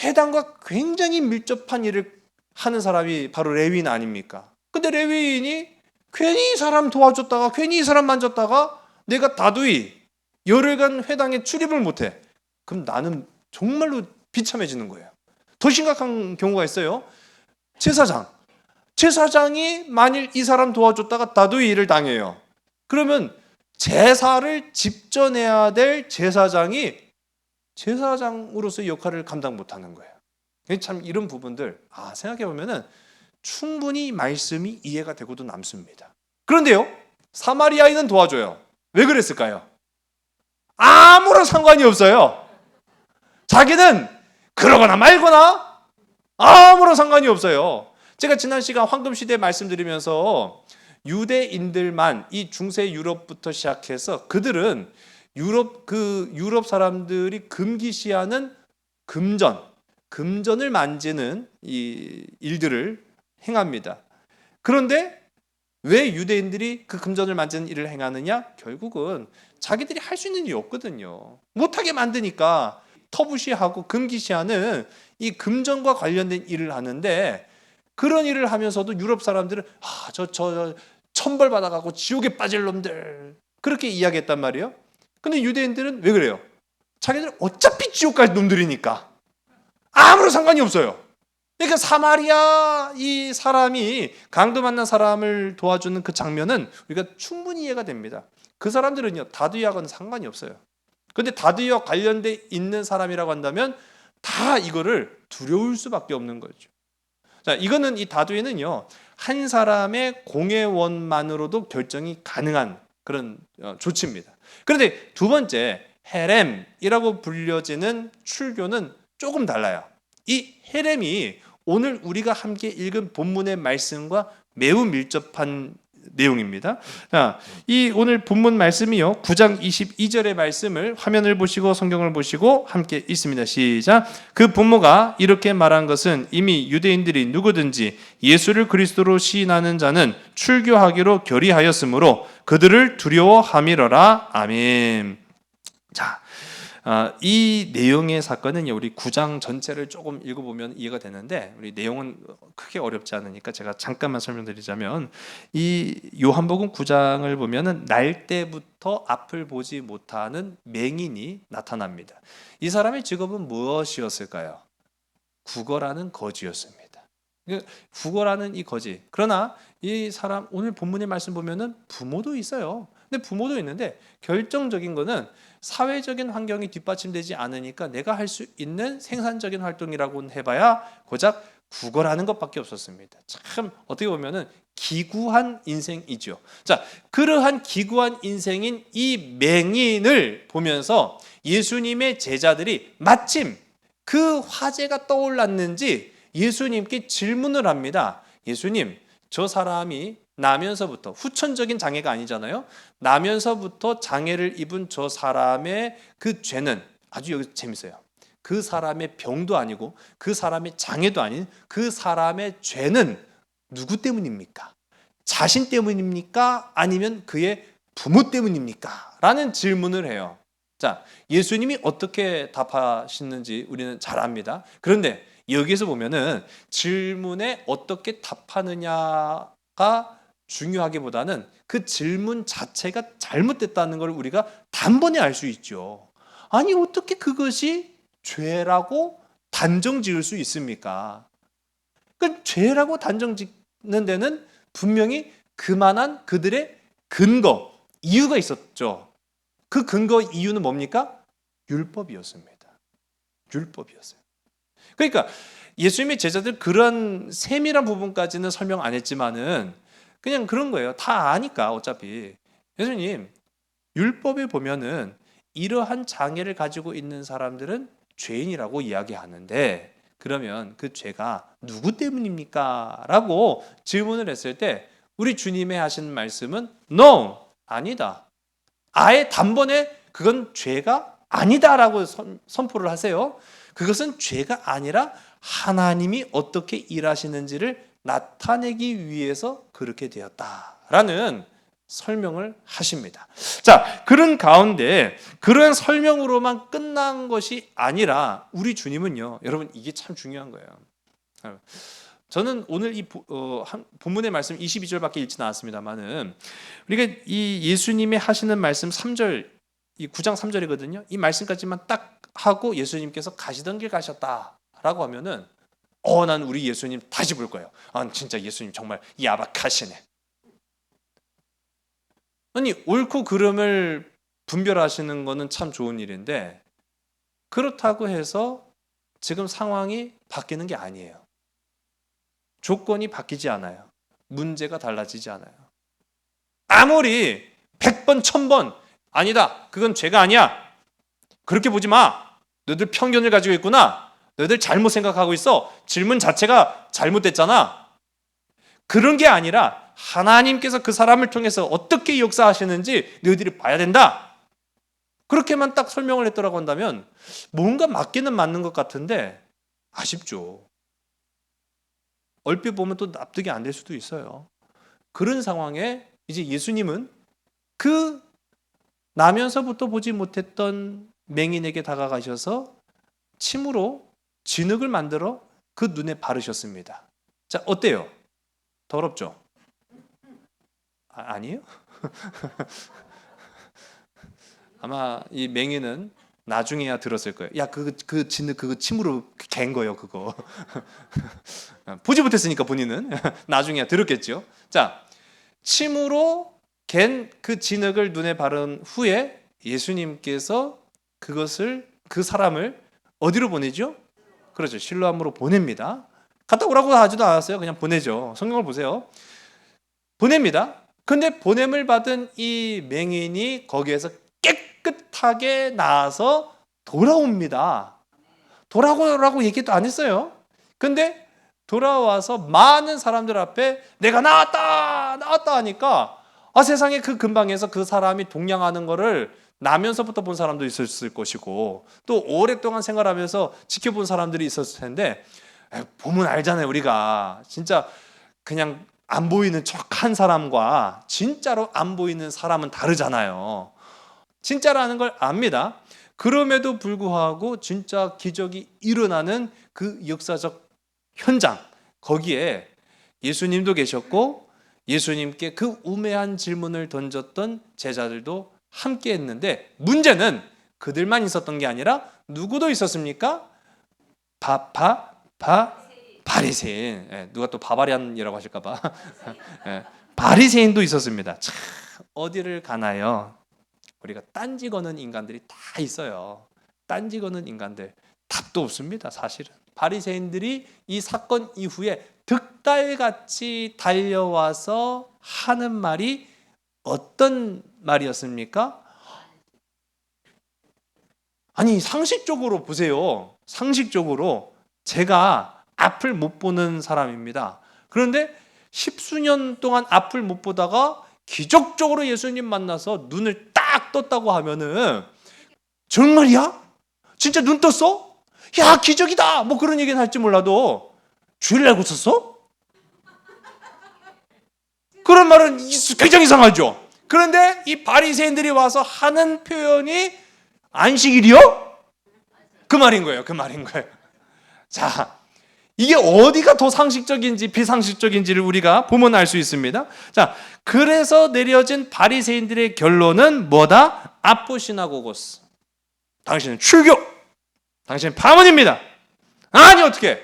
회당과 굉장히 밀접한 일을 하는 사람이 바로 레위인 아닙니까? 근데 레위인이 괜히 이 사람 도와줬다가 괜히 이 사람 만졌다가 내가 다두이 열흘간 회당에 출입을 못해. 그럼 나는 정말로 비참해지는 거예요. 더 심각한 경우가 있어요. 제사장이 만일 이 사람 도와줬다가 다두이 일을 당해요. 그러면 제사를 집전해야 될 제사장이 제사장으로서의 역할을 감당 못하는 거예요. 참 이런 부분들 생각해 보면은 충분히 말씀이 이해가 되고도 남습니다. 그런데요, 사마리아인은 도와줘요. 왜 그랬을까요? 아무런 상관이 없어요. 자기는 그러거나 말거나 아무런 상관이 없어요. 제가 지난 시간 황금시대 말씀드리면서 유대인들만, 이 중세 유럽부터 시작해서 그들은 유럽 사람들이 금기시하는 금전을 만지는 이 일들을 행합니다. 그런데 왜 유대인들이 그 금전을 만지는 일을 행하느냐? 결국은 자기들이 할 수 있는 일이 없거든요. 못하게 만드니까 터부시하고 금기시하는 이 금전과 관련된 일을 하는데, 그런 일을 하면서도 유럽 사람들은 저 천벌 받아가고 지옥에 빠질 놈들, 그렇게 이야기했단 말이에요. 근데 유대인들은 왜 그래요? 자기들은 어차피 지옥 갈 놈들이니까 아무런 상관이 없어요. 그러니까 사마리아 이 사람이 강도 만난 사람을 도와주는 그 장면은 우리가 충분히 이해가 됩니다. 그 사람들은요, 다두이하고는 상관이 없어요. 근데 다두이와 관련돼 있는 사람이라고 한다면 다 이거를 두려울 수밖에 없는 거죠. 자, 이거는 이 다두이는요, 한 사람의 공회원만으로도 결정이 가능한 그런 조치입니다. 그런데 두 번째, 헤렘이라고 불려지는 출교는 조금 달라요. 이 헤렘이 오늘 우리가 함께 읽은 본문의 말씀과 매우 밀접한 내용입니다. 자, 이 오늘 본문 말씀이요, 9장 22절의 말씀을 화면을 보시고 성경을 보시고 함께 읽습니다. 시작. 그 본모가 이렇게 말한 것은 이미 유대인들이 누구든지 예수를 그리스도로 시인하는 자는 출교하기로 결의하였으므로 그들을 두려워함이러라. 아멘. 자, 이 내용의 사건은 우리 9장 전체를 조금 읽어보면 이해가 되는데, 우리 내용은 크게 어렵지 않으니까 제가 잠깐만 설명드리자면, 이 요한복음 9장을 보면은 날 때부터 앞을 보지 못하는 맹인이 나타납니다. 이 사람의 직업은 무엇이었을까요? 국어라는 거지였습니다. 국어라는 이 거지. 그러나 이 사람 오늘 본문의 말씀 보면은 부모도 있어요. 근데 부모도 있는데 결정적인 거는 사회적인 환경이 뒷받침되지 않으니까 내가 할 수 있는 생산적인 활동이라고 해봐야 고작 국어라는 것밖에 없었습니다. 참 어떻게 보면은 기구한 인생이죠. 자, 그러한 기구한 인생인 이 맹인을 보면서 예수님의 제자들이 마침 그 화제가 떠올랐는지 예수님께 질문을 합니다. 예수님, 저 사람이 나면서부터, 후천적인 장애가 아니잖아요. 나면서부터 장애를 입은 저 사람의 그 죄는, 아주 여기 재밌어요. 그 사람의 병도 아니고 그 사람의 장애도 아닌 그 사람의 죄는 누구 때문입니까? 자신 때문입니까? 아니면 그의 부모 때문입니까? 라는 질문을 해요. 자, 예수님이 어떻게 답하시는지 우리는 잘 압니다. 그런데 여기에서 보면은 질문에 어떻게 답하느냐가 중요하기보다는 그 질문 자체가 잘못됐다는 걸 우리가 단번에 알 수 있죠. 아니, 어떻게 그것이 죄라고 단정 지을 수 있습니까? 그 죄라고 단정 짓는 데는 분명히 그만한 그들의 근거, 이유가 있었죠. 그 근거 이유는 뭡니까? 율법이었습니다. 율법이었어요. 그러니까 예수님의 제자들 그런 세밀한 부분까지는 설명 안 했지만은 그냥 그런 거예요. 다 아니까 어차피. 예수님, 율법에 보면은 이러한 장애를 가지고 있는 사람들은 죄인이라고 이야기하는데, 그러면 그 죄가 누구 때문입니까? 라고 질문을 했을 때 우리 주님의 하신 말씀은 No, 아니다. 아예 단번에 그건 죄가 아니다라고 선포를 하세요. 그것은 죄가 아니라 하나님이 어떻게 일하시는지를 나타내기 위해서 그렇게 되었다라는 설명을 하십니다. 자, 그런 가운데 그런 설명으로만 끝난 것이 아니라 우리 주님은요, 여러분 이게 참 중요한 거예요. 저는 오늘 이 본문의 말씀 22절밖에 읽지는 않았습니다만은 우리가 이 예수님이 하시는 말씀 3절, 이 9장 3절이거든요. 이 말씀까지만 딱 하고 예수님께서 가시던 길 가셨다라고 하면은 난 우리 예수님 다시 볼 거예요. 진짜 예수님 정말 야박하시네. 아니 옳고 그름을 분별하시는 거는 참 좋은 일인데 그렇다고 해서 지금 상황이 바뀌는 게 아니에요. 조건이 바뀌지 않아요. 문제가 달라지지 않아요. 아무리 100번 1000번 아니다 그건 죄가 아니야 그렇게 보지 마 너희들 편견을 가지고 있구나 너희들 잘못 생각하고 있어 질문 자체가 잘못됐잖아 그런 게 아니라 하나님께서 그 사람을 통해서 어떻게 역사하시는지 너희들이 봐야 된다 그렇게만 딱 설명을 했더라고 한다면 뭔가 맞기는 맞는 것 같은데 아쉽죠. 얼핏 보면 또 납득이 안 될 수도 있어요. 그런 상황에 이제 예수님은 그 나면서부터 보지 못했던 맹인에게 다가가셔서 침으로 진흙을 만들어 그 눈에 바르셨습니다. 자, 어때요? 더럽죠? 아니에요? 아마 이 맹인은 나중에야 들었을 거예요. 야, 그 진흙 그거 침으로 갠 거예요, 그거. 보지 못했으니까 본인은 나중에야 들었겠죠. 자, 침으로 갠 그 진흙을 눈에 바른 후에 예수님께서 그 사람을 어디로 보내죠? 그렇죠. 실로암으로 보냅니다. 갔다 오라고 하지도 않았어요. 그냥 보내죠. 성경을 보세요. 보냅니다. 근데 보냄을 받은 이 맹인이 거기에서 깨끗하게 나아서 돌아옵니다. 돌아오라고 얘기도 안 했어요. 근데 돌아와서 많은 사람들 앞에 내가 나왔다 하니까 세상에 그 근방에서 그 사람이 동냥하는 거를 나면서부터 본 사람도 있었을 것이고 또 오랫동안 생활하면서 지켜본 사람들이 있었을 텐데 보면 알잖아요. 우리가 진짜 그냥 안 보이는 척한 사람과 진짜로 안 보이는 사람은 다르잖아요. 진짜라는 걸 압니다. 그럼에도 불구하고 진짜 기적이 일어나는 그 역사적 현장 거기에 예수님도 계셨고 예수님께 그 우매한 질문을 던졌던 제자들도 함께 했는데 문제는 그들만 있었던 게 아니라 누구도 있었습니까? 바리새인. 누가 또 바바리안이라고 하실까 봐. 바리새인도 있었습니다. 참 어디를 가나요? 우리가 딴지 거는 인간들이 다 있어요. 딴지 거는 인간들 답도 없습니다. 사실은 바리새인들이 이 사건 이후에 득달같이 달려와서 하는 말이 어떤 말이었습니까? 아니 상식적으로 보세요. 상식적으로 제가 앞을 못 보는 사람입니다. 그런데 10수년 동안 앞을 못 보다가 기적적으로 예수님 만나서 눈을 딱 떴다고 하면은 정말이야? 진짜 눈 떴어? 야 기적이다! 뭐 그런 얘기는 할지 몰라도 주일날 고쳤어? 그런 말은 굉장히 이상하죠. 그런데 이 바리새인들이 와서 하는 표현이 안식일이요? 그 말인 거예요. 자, 이게 어디가 더 상식적인지 비상식적인지를 우리가 보면 알 수 있습니다. 자, 그래서 내려진 바리새인들의 결론은 뭐다? 아포시나고고스. 당신은 출교. 당신은 파문입니다. 아니 어떻게?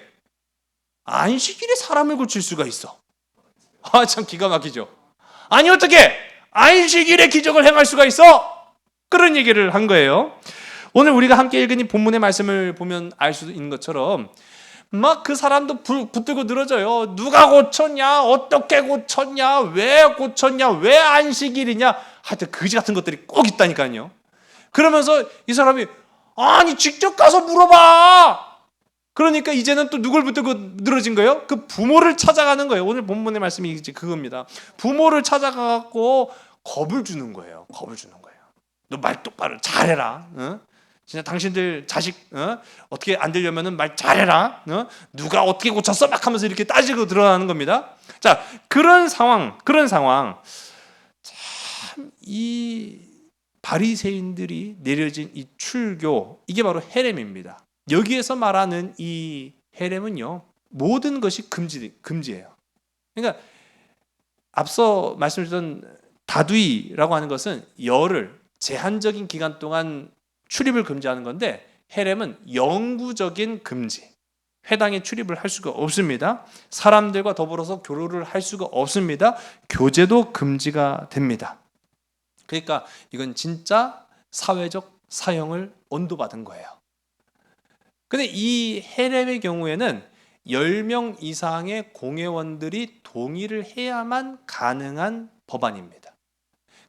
안식일에 사람을 고칠 수가 있어. 참 기가 막히죠. 아니 어떻게? 안식일에 기적을 행할 수가 있어? 그런 얘기를 한 거예요. 오늘 우리가 함께 읽은 이 본문의 말씀을 보면 알 수 있는 것처럼 막 그 사람도 붙들고 늘어져요. 누가 고쳤냐? 어떻게 고쳤냐? 왜 고쳤냐? 왜 안식일이냐? 하여튼 거지 같은 것들이 꼭 있다니까요. 그러면서 이 사람이 아니 직접 가서 물어봐. 그러니까 이제는 또 누굴 붙들고 늘어진 거예요? 그 부모를 찾아가는 거예요. 오늘 본문의 말씀이 이제 그겁니다. 부모를 찾아가고 겁을 주는 거예요. 너 말 똑바로 잘해라. 어? 진짜 당신들 자식 어떻게 안 되려면은 말 잘해라. 누가 어떻게 고쳤어? 막 하면서 이렇게 따지고 드러나는 겁니다. 자, 그런 상황. 참 이 바리새인들이 내려진 이 출교 이게 바로 헤렘입니다. 여기에서 말하는 이 헤렘은요 모든 것이 금지예요. 그러니까 앞서 말씀드렸던 다두이라고 하는 것은 열흘 제한적인 기간 동안 출입을 금지하는 건데, 헤렘은 영구적인 금지. 회당에 출입을 할 수가 없습니다. 사람들과 더불어서 교류를 할 수가 없습니다. 교제도 금지가 됩니다. 그러니까 이건 진짜 사회적 사형을 언도받은 거예요. 근데 이 헤렘의 경우에는 10명 이상의 공회원들이 동의를 해야만 가능한 법안입니다.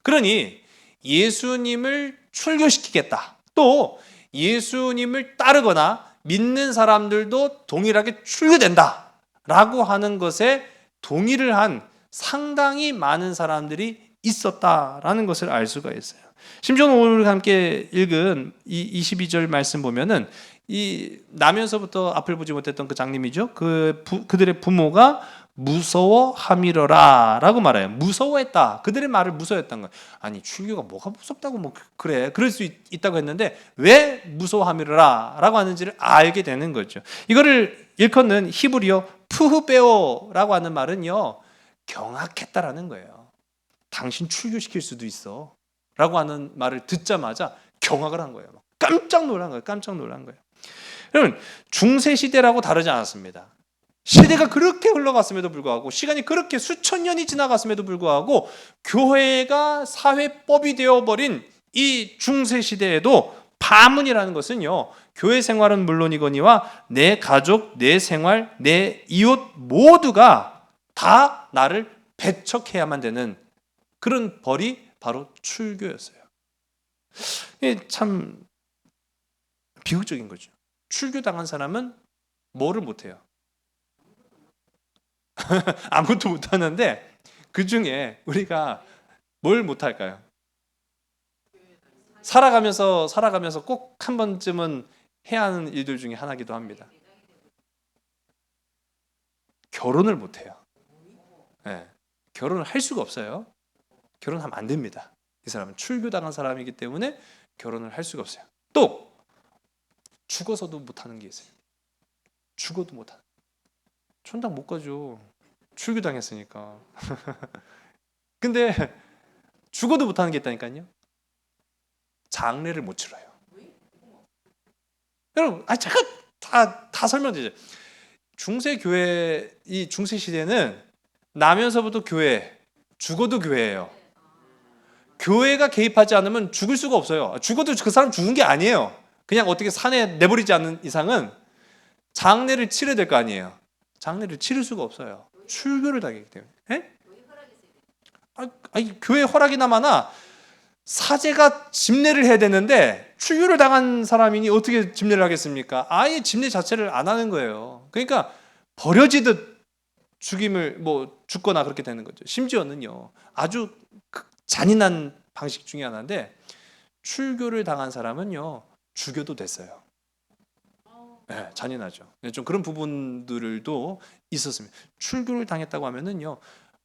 그러니 예수님을 출교시키겠다, 또 예수님을 따르거나 믿는 사람들도 동일하게 출교된다 라고 하는 것에 동의를 한 상당히 많은 사람들이 있었다라는 것을 알 수가 있어요. 심지어 오늘 함께 읽은 이 22절 말씀 보면은 이 나면서부터 앞을 보지 못했던 그 장님이죠. 그들의 부모가 무서워함이러라 라고 말해요. 무서워했다. 그들의 말을 무서워했던 거예요. 아니, 출교가 뭐가 무섭다고 뭐 그래. 그럴 수 있다고 했는데 왜 무서워함이러라 라고 하는지를 알게 되는 거죠. 이거를 일컫는 히브리어 푸흐베오라고 하는 말은요, 경악했다라는 거예요. 당신 출교시킬 수도 있어 라고 하는 말을 듣자마자 경악을 한 거예요. 깜짝 놀란 거예요. 깜짝 놀란 거예요. 여러분, 중세시대라고 다르지 않았습니다. 시대가 그렇게 흘러갔음에도 불구하고, 시간이 그렇게 수천 년이 지나갔음에도 불구하고, 교회가 사회법이 되어버린 이 중세시대에도 파문이라는 것은요, 교회 생활은 물론이거니와 내 가족, 내 생활, 내 이웃 모두가 다 나를 배척해야만 되는 그런 벌이 바로 출교였어요. 이게 참 비극적인 거죠. 출교당한 사람은 뭐를 못해요? 아무것도 못하는데 그 중에 우리가 뭘 못할까요? 살아가면서 꼭 한 번쯤은 해야 하는 일들 중에 하나이기도 합니다. 결혼을 못해요. 네, 결혼을 할 수가 없어요. 결혼하면 안 됩니다. 이 사람은 출교당한 사람이기 때문에 결혼을 할 수가 없어요. 또 죽어서도 못하는 게 있어요. 죽어도 못하는. 천당 못 가죠. 출교당했으니까. 근데 죽어도 못하는 게 있다니까요. 장례를 못 치러요. 여러분, 제가 다 설명드리죠. 중세교회, 이 중세시대는 나면서부터 교회, 죽어도 교회예요. 교회가 개입하지 않으면 죽을 수가 없어요. 죽어도 그 사람 죽은 게 아니에요. 그냥 어떻게 산에 내버리지 않는 이상은 장례를 치러야 될 거 아니에요. 장례를 치를 수가 없어요. 출교를 당했기 때문에. 에? 아니, 교회 허락이나마나 사제가 집례를 해야 되는데 출교를 당한 사람이니 어떻게 집례를 하겠습니까? 아예 집례 자체를 안 하는 거예요. 그러니까 버려지듯 죽거나 그렇게 되는 거죠. 심지어는요, 아주 잔인한 방식 중에 하나인데, 출교를 당한 사람은요, 죽여도 됐어요. 네, 잔인하죠. 좀 그런 부분들도 있었습니다. 출교를 당했다고 하면은요,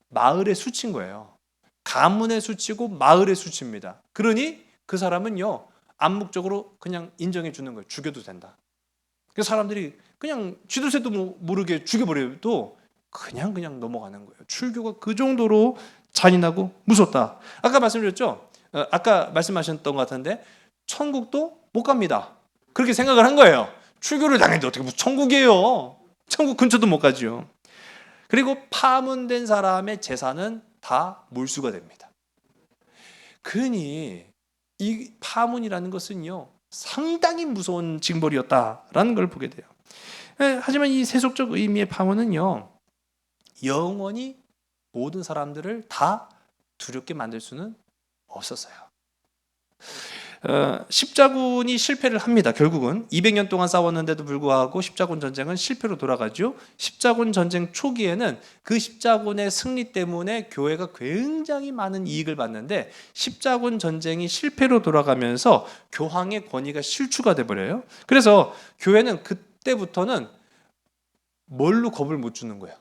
마을에 수친 거예요. 가문에 수치고 마을에 수치입니다. 그러니 그 사람은요, 암묵적으로 그냥 인정해 주는 거예요. 죽여도 된다. 그래서 사람들이 그냥 쥐도새도 모르게 죽여버려도 그냥 넘어가는 거예요. 출교가 그 정도로 잔인하고 무섭다. 아까 말씀드렸죠? 아까 말씀하셨던 것 같은데 천국도 못 갑니다. 그렇게 생각을 한 거예요. 출교를 당했는데 어떻게 무슨 천국이에요? 천국 근처도 못 가죠. 그리고 파문된 사람의 재산은 다 몰수가 됩니다. 그러니 이 파문이라는 것은요, 상당히 무서운 징벌이었다라는 걸 보게 돼요. 하지만 이 세속적 의미의 파문은요, 영원히 모든 사람들을 다 두렵게 만들 수는 없었어요. 십자군이 실패를 합니다. 결국은 200년 동안 싸웠는데도 불구하고 십자군 전쟁은 실패로 돌아가죠. 십자군 전쟁 초기에는 그 십자군의 승리 때문에 교회가 굉장히 많은 이익을 받는데, 십자군 전쟁이 실패로 돌아가면서 교황의 권위가 실추가 돼버려요. 그래서 교회는 그때부터는 뭘로 겁을 못 주는 거예요?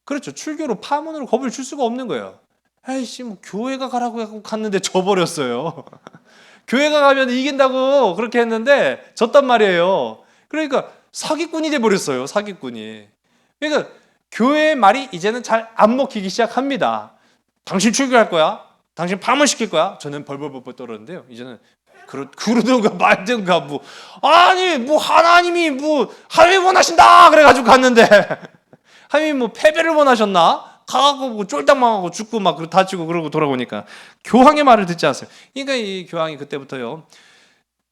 그렇죠. 출교로, 파문으로 겁을 줄 수가 없는 거예요. 아이씨, 뭐 교회가 가라고 하고 갔는데 져버렸어요. 교회가 가면 이긴다고 그렇게 했는데 졌단 말이에요. 그러니까 사기꾼이 돼 버렸어요. 사기꾼이. 그러니까 교회의 말이 이제는 잘 안 먹히기 시작합니다. 당신 출교할 거야? 당신 파문시킬 거야? 저는 벌벌벌 떨었는데요. 이제는 그러든가 말든가 뭐 아니 뭐 하나님이 원하신다 그래가지고 갔는데 하나님이 뭐 패배를 원하셨나? 가고 뭐 쫄딱 망하고 죽고 막 다치고 그러고 돌아오니까 교황의 말을 듣지 않았어요. 그러니까 이 교황이 그때부터요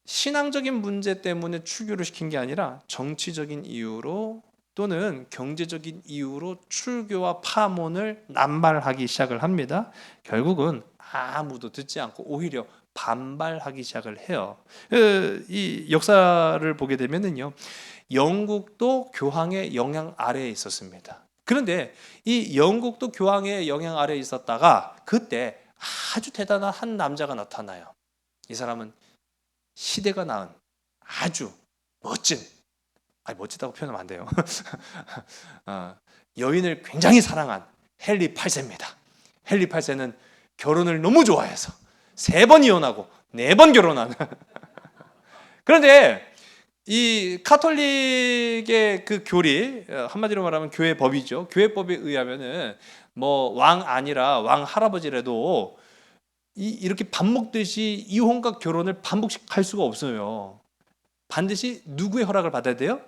신앙적인 문제 때문에 출교를 시킨 게 아니라 정치적인 이유로 또는 경제적인 이유로 출교와 파문을 남발하기 시작을 합니다. 결국은 아무도 듣지 않고 오히려 반발하기 시작을 해요. 이 역사를 보게 되면은요, 영국도 교황의 영향 아래에 있었습니다. 그런데 이 영국도 교황의 영향 아래에 있었다가 그때 아주 대단한 한 남자가 나타나요. 이 사람은 시대가 낳은 아주 멋진, 멋지다고 표현하면 안 돼요. 여인을 굉장히 사랑한 헨리 8세입니다. 헨리 8세는 결혼을 너무 좋아해서 3번 이혼하고 4번 결혼한. 그런데 이 카톨릭의 그 교리, 한마디로 말하면 교회법이죠. 교회법에 의하면은 뭐 왕 아니라 왕 할아버지라도 이렇게 밥 먹듯이 이혼과 결혼을 반복할 수가 없어요. 반드시 누구의 허락을 받아야 돼요?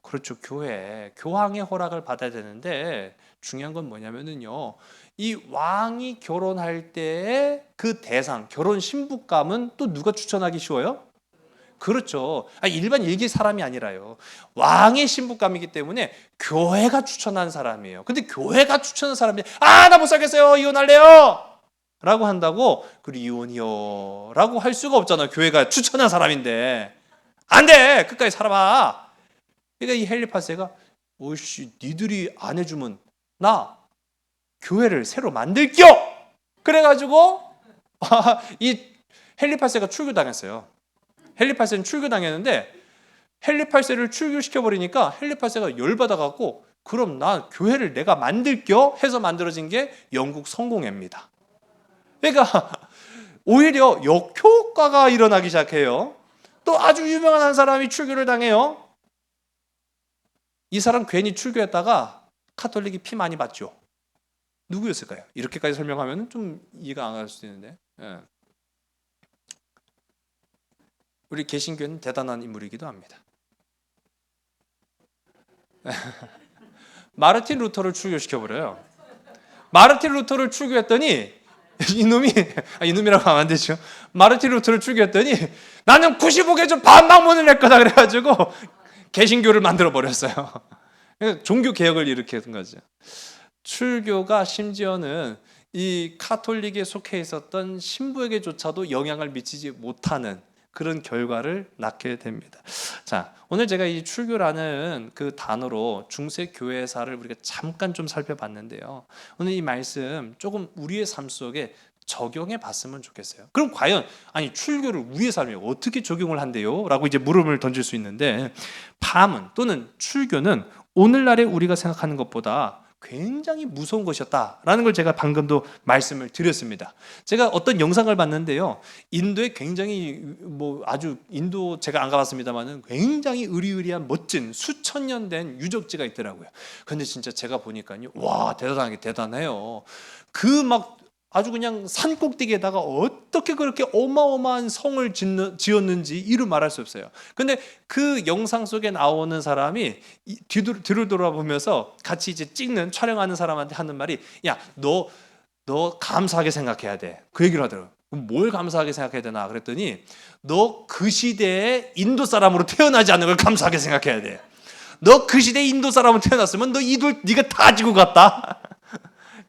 그렇죠. 교황의 허락을 받아야 되는데 중요한 건 뭐냐면은요. 이 왕이 결혼할 때의 그 대상, 결혼 신부감은 또 누가 추천하기 쉬워요? 그렇죠. 일반 일개 사람이 아니라요. 왕의 신부감이기 때문에 교회가 추천한 사람이에요. 근데 교회가 추천한 사람이 나 못 살겠어요. 이혼할래요. 라고 한다고 그리고 이혼이요 라고 할 수가 없잖아요. 교회가 추천한 사람인데 안 돼. 끝까지 살아봐. 그러니까 이 헨리 8세가 오씨 니들이 안 해주면 나 교회를 새로 만들겨. 그래가지고 이 헨리 8세가 출교당했어요. 헨리 8세는 출교당했는데 헨리 8세를 출교시켜버리니까 헨리 8세가 열받아갖고 그럼 나 교회를 내가 만들겨 해서 만들어진 게 영국 성공회입니다. 그러니까 오히려 역효과가 일어나기 시작해요. 또 아주 유명한 한 사람이 출교를 당해요. 이 사람 괜히 출교했다가 카톨릭이 피 많이 봤죠. 누구였을까요? 이렇게까지 설명하면 좀 이해가 안 갈 수도 있는데 우리 개신교는 대단한 인물이기도 합니다. 마르틴 루터를 출교시켜버려요. 마르틴 루터를 출교했더니 이놈이라고 하면 안 되죠. 마르틴 루터를 출교했더니 나는 95개 좀 반박문을 낼 거다 그래가지고 개신교를 만들어 버렸어요. 종교 개혁을 일으킨 거죠. 출교가 심지어는 이 카톨릭에 속해 있었던 신부에게조차도 영향을 미치지 못하는 그런 결과를 낳게 됩니다. 자, 오늘 제가 이 출교라는 그 단어로 중세 교회사를 우리가 잠깐 좀 살펴봤는데요. 오늘 이 말씀 조금 우리의 삶 속에 적용해 봤으면 좋겠어요. 그럼 과연 출교를 우리의 삶에 어떻게 적용을 한대요? 라고 이제 물음을 던질 수 있는데 파문 또는 출교는 오늘날에 우리가 생각하는 것보다 굉장히 무서운 것이었다라는 걸 제가 방금도 말씀을 드렸습니다. 제가 어떤 영상을 봤는데요. 인도에 굉장히 아주 인도 제가 안 가봤습니다만은 굉장히 의리의리한 멋진 수천 년 된 유적지가 있더라고요. 근데 진짜 제가 보니까요. 와, 대단해요. 그 아주 그냥 산 꼭대기에다가 어떻게 그렇게 어마어마한 성을 지었는지 이루 말할 수 없어요. 근데 그 영상 속에 나오는 사람이 뒤를 돌아보면서 같이 이제 촬영하는 사람한테 하는 말이 야, 너 감사하게 생각해야 돼. 그 얘기를 하더라고요. 뭘 감사하게 생각해야 되나 그랬더니 너 그 시대에 인도 사람으로 태어나지 않는 걸 감사하게 생각해야 돼. 너 그 시대에 인도 사람으로 태어났으면 네가 다 지고 갔다.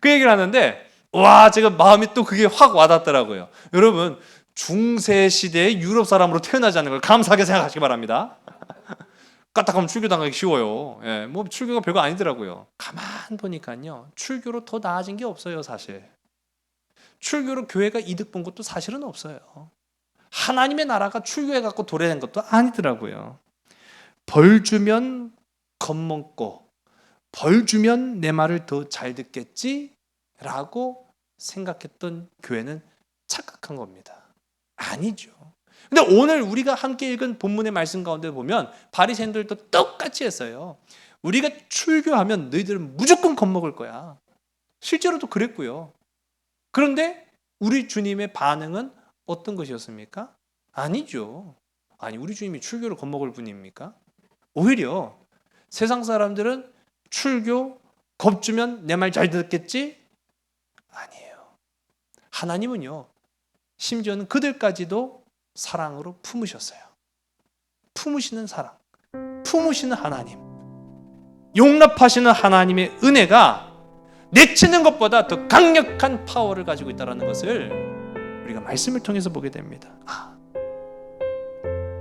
그 얘기를 하는데 와, 제가 마음이 또 그게 확 와닿더라고요. 여러분, 중세 시대의 유럽 사람으로 태어나지 않는 걸 감사하게 생각하시기 바랍니다. 까딱하면 출교당하기 쉬워요. 출교가 별거 아니더라고요. 가만 보니까요, 출교로 더 나아진 게 없어요, 사실. 출교로 교회가 이득 본 것도 사실은 없어요. 하나님의 나라가 출교해갖고 도래된 것도 아니더라고요. 벌 주면 겁먹고, 벌 주면 내 말을 더 잘 듣겠지? 라고 생각했던 교회는 착각한 겁니다. 아니죠. 근데 오늘 우리가 함께 읽은 본문의 말씀 가운데 보면 바리새인들도 똑같이 했어요. 우리가 출교하면 너희들은 무조건 겁먹을 거야. 실제로도 그랬고요. 그런데 우리 주님의 반응은 어떤 것이었습니까? 아니죠. 아니, 우리 주님이 출교를 겁먹을 분입니까? 오히려 세상 사람들은 출교 겁주면 내 말 잘 듣겠지? 아니에요. 하나님은요, 심지어는 그들까지도 사랑으로 품으셨어요. 품으시는 사랑, 품으시는 하나님, 용납하시는 하나님의 은혜가 내치는 것보다 더 강력한 파워를 가지고 있다는 것을 우리가 말씀을 통해서 보게 됩니다.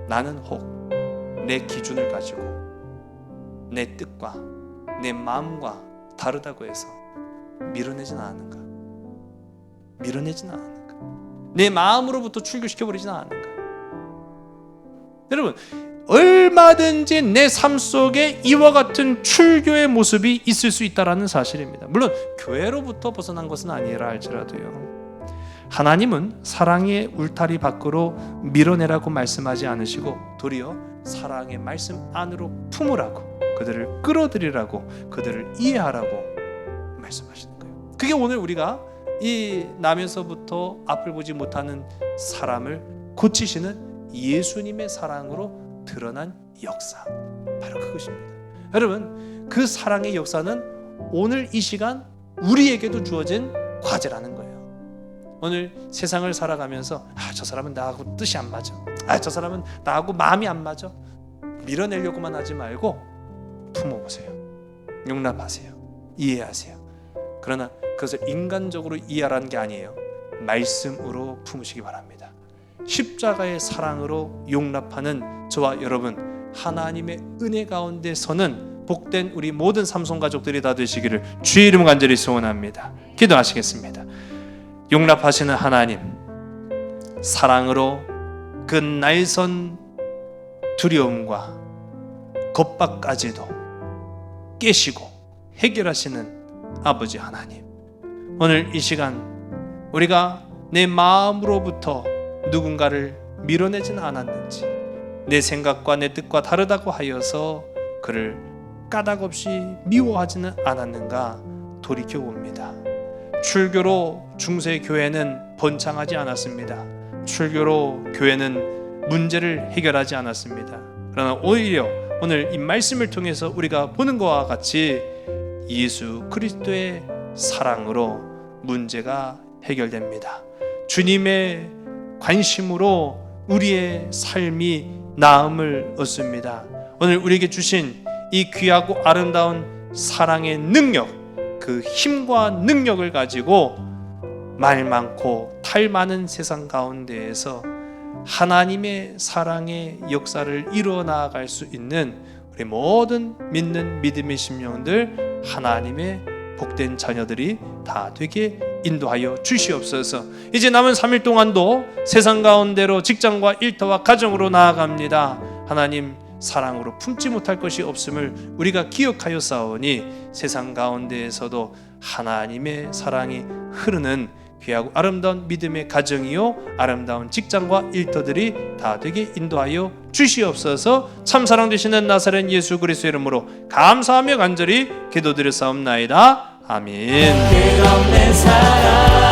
나는 혹 내 기준을 가지고 내 뜻과 내 마음과 다르다고 해서 밀어내지는 않은가? 밀어내지는 않은가? 내 마음으로부터 출교시켜버리지는 않은가? 여러분, 얼마든지 내 삶 속에 이와 같은 출교의 모습이 있을 수 있다는 사실입니다. 물론 교회로부터 벗어난 것은 아니라 할지라도요, 하나님은 사랑의 울타리 밖으로 밀어내라고 말씀하지 않으시고 도리어 사랑의 말씀 안으로 품으라고, 그들을 끌어들이라고, 그들을 이해하라고 말씀하시는 거예요. 그게 오늘 우리가 이 나면서부터 앞을 보지 못하는 사람을 고치시는 예수님의 사랑으로 드러난 역사, 바로 그것입니다. 여러분, 그 사랑의 역사는 오늘 이 시간 우리에게도 주어진 과제라는 거예요. 오늘 세상을 살아가면서 저 사람은 나하고 뜻이 안 맞아, 저 사람은 나하고 마음이 안 맞아, 밀어내려고만 하지 말고 품어보세요. 용납하세요. 이해하세요. 그러나 그것을 인간적으로 이해하라는 게 아니에요. 말씀으로 품으시기 바랍니다. 십자가의 사랑으로 용납하는 저와 여러분, 하나님의 은혜 가운데서는 복된 우리 모든 삼손 가족들이 다 되시기를 주의 이름 간절히 소원합니다. 기도하시겠습니다. 용납하시는 하나님, 사랑으로 그 날선 두려움과 겁박까지도 깨시고 해결하시는 아버지 하나님, 오늘 이 시간 우리가 내 마음으로부터 누군가를 밀어내지는 않았는지, 내 생각과 내 뜻과 다르다고 하여서 그를 까닭없이 미워하지는 않았는가 돌이켜봅니다. 출교로 중세교회는 번창하지 않았습니다. 출교로 교회는 문제를 해결하지 않았습니다. 그러나 오히려 오늘 이 말씀을 통해서 우리가 보는 것과 같이 예수 그리스도의 사랑으로 문제가 해결됩니다. 주님의 관심으로 우리의 삶이 나음을 얻습니다. 오늘 우리에게 주신 이 귀하고 아름다운 사랑의 능력, 그 힘과 능력을 가지고 말 많고 탈 많은 세상 가운데에서 하나님의 사랑의 역사를 이루어 나아갈 수 있는 우리 모든 믿는 믿음의 심령들, 하나님의 복된 자녀들이 다 되게 인도하여 주시옵소서. 이제 남은 3일 동안도 세상 가운데로 직장과 일터와 가정으로 나아갑니다. 하나님, 사랑으로 품지 못할 것이 없음을 우리가 기억하여 싸우니 세상 가운데에서도 하나님의 사랑이 흐르는 귀하고 아름다운 믿음의 가정이요 아름다운 직장과 일터들이 다 되게 인도하여 주시옵소서. 참 사랑 되시는 나사렛 예수 그리스도의 이름으로 감사하며 간절히 기도드렸사옵나이다. 아멘. 끝없는 사랑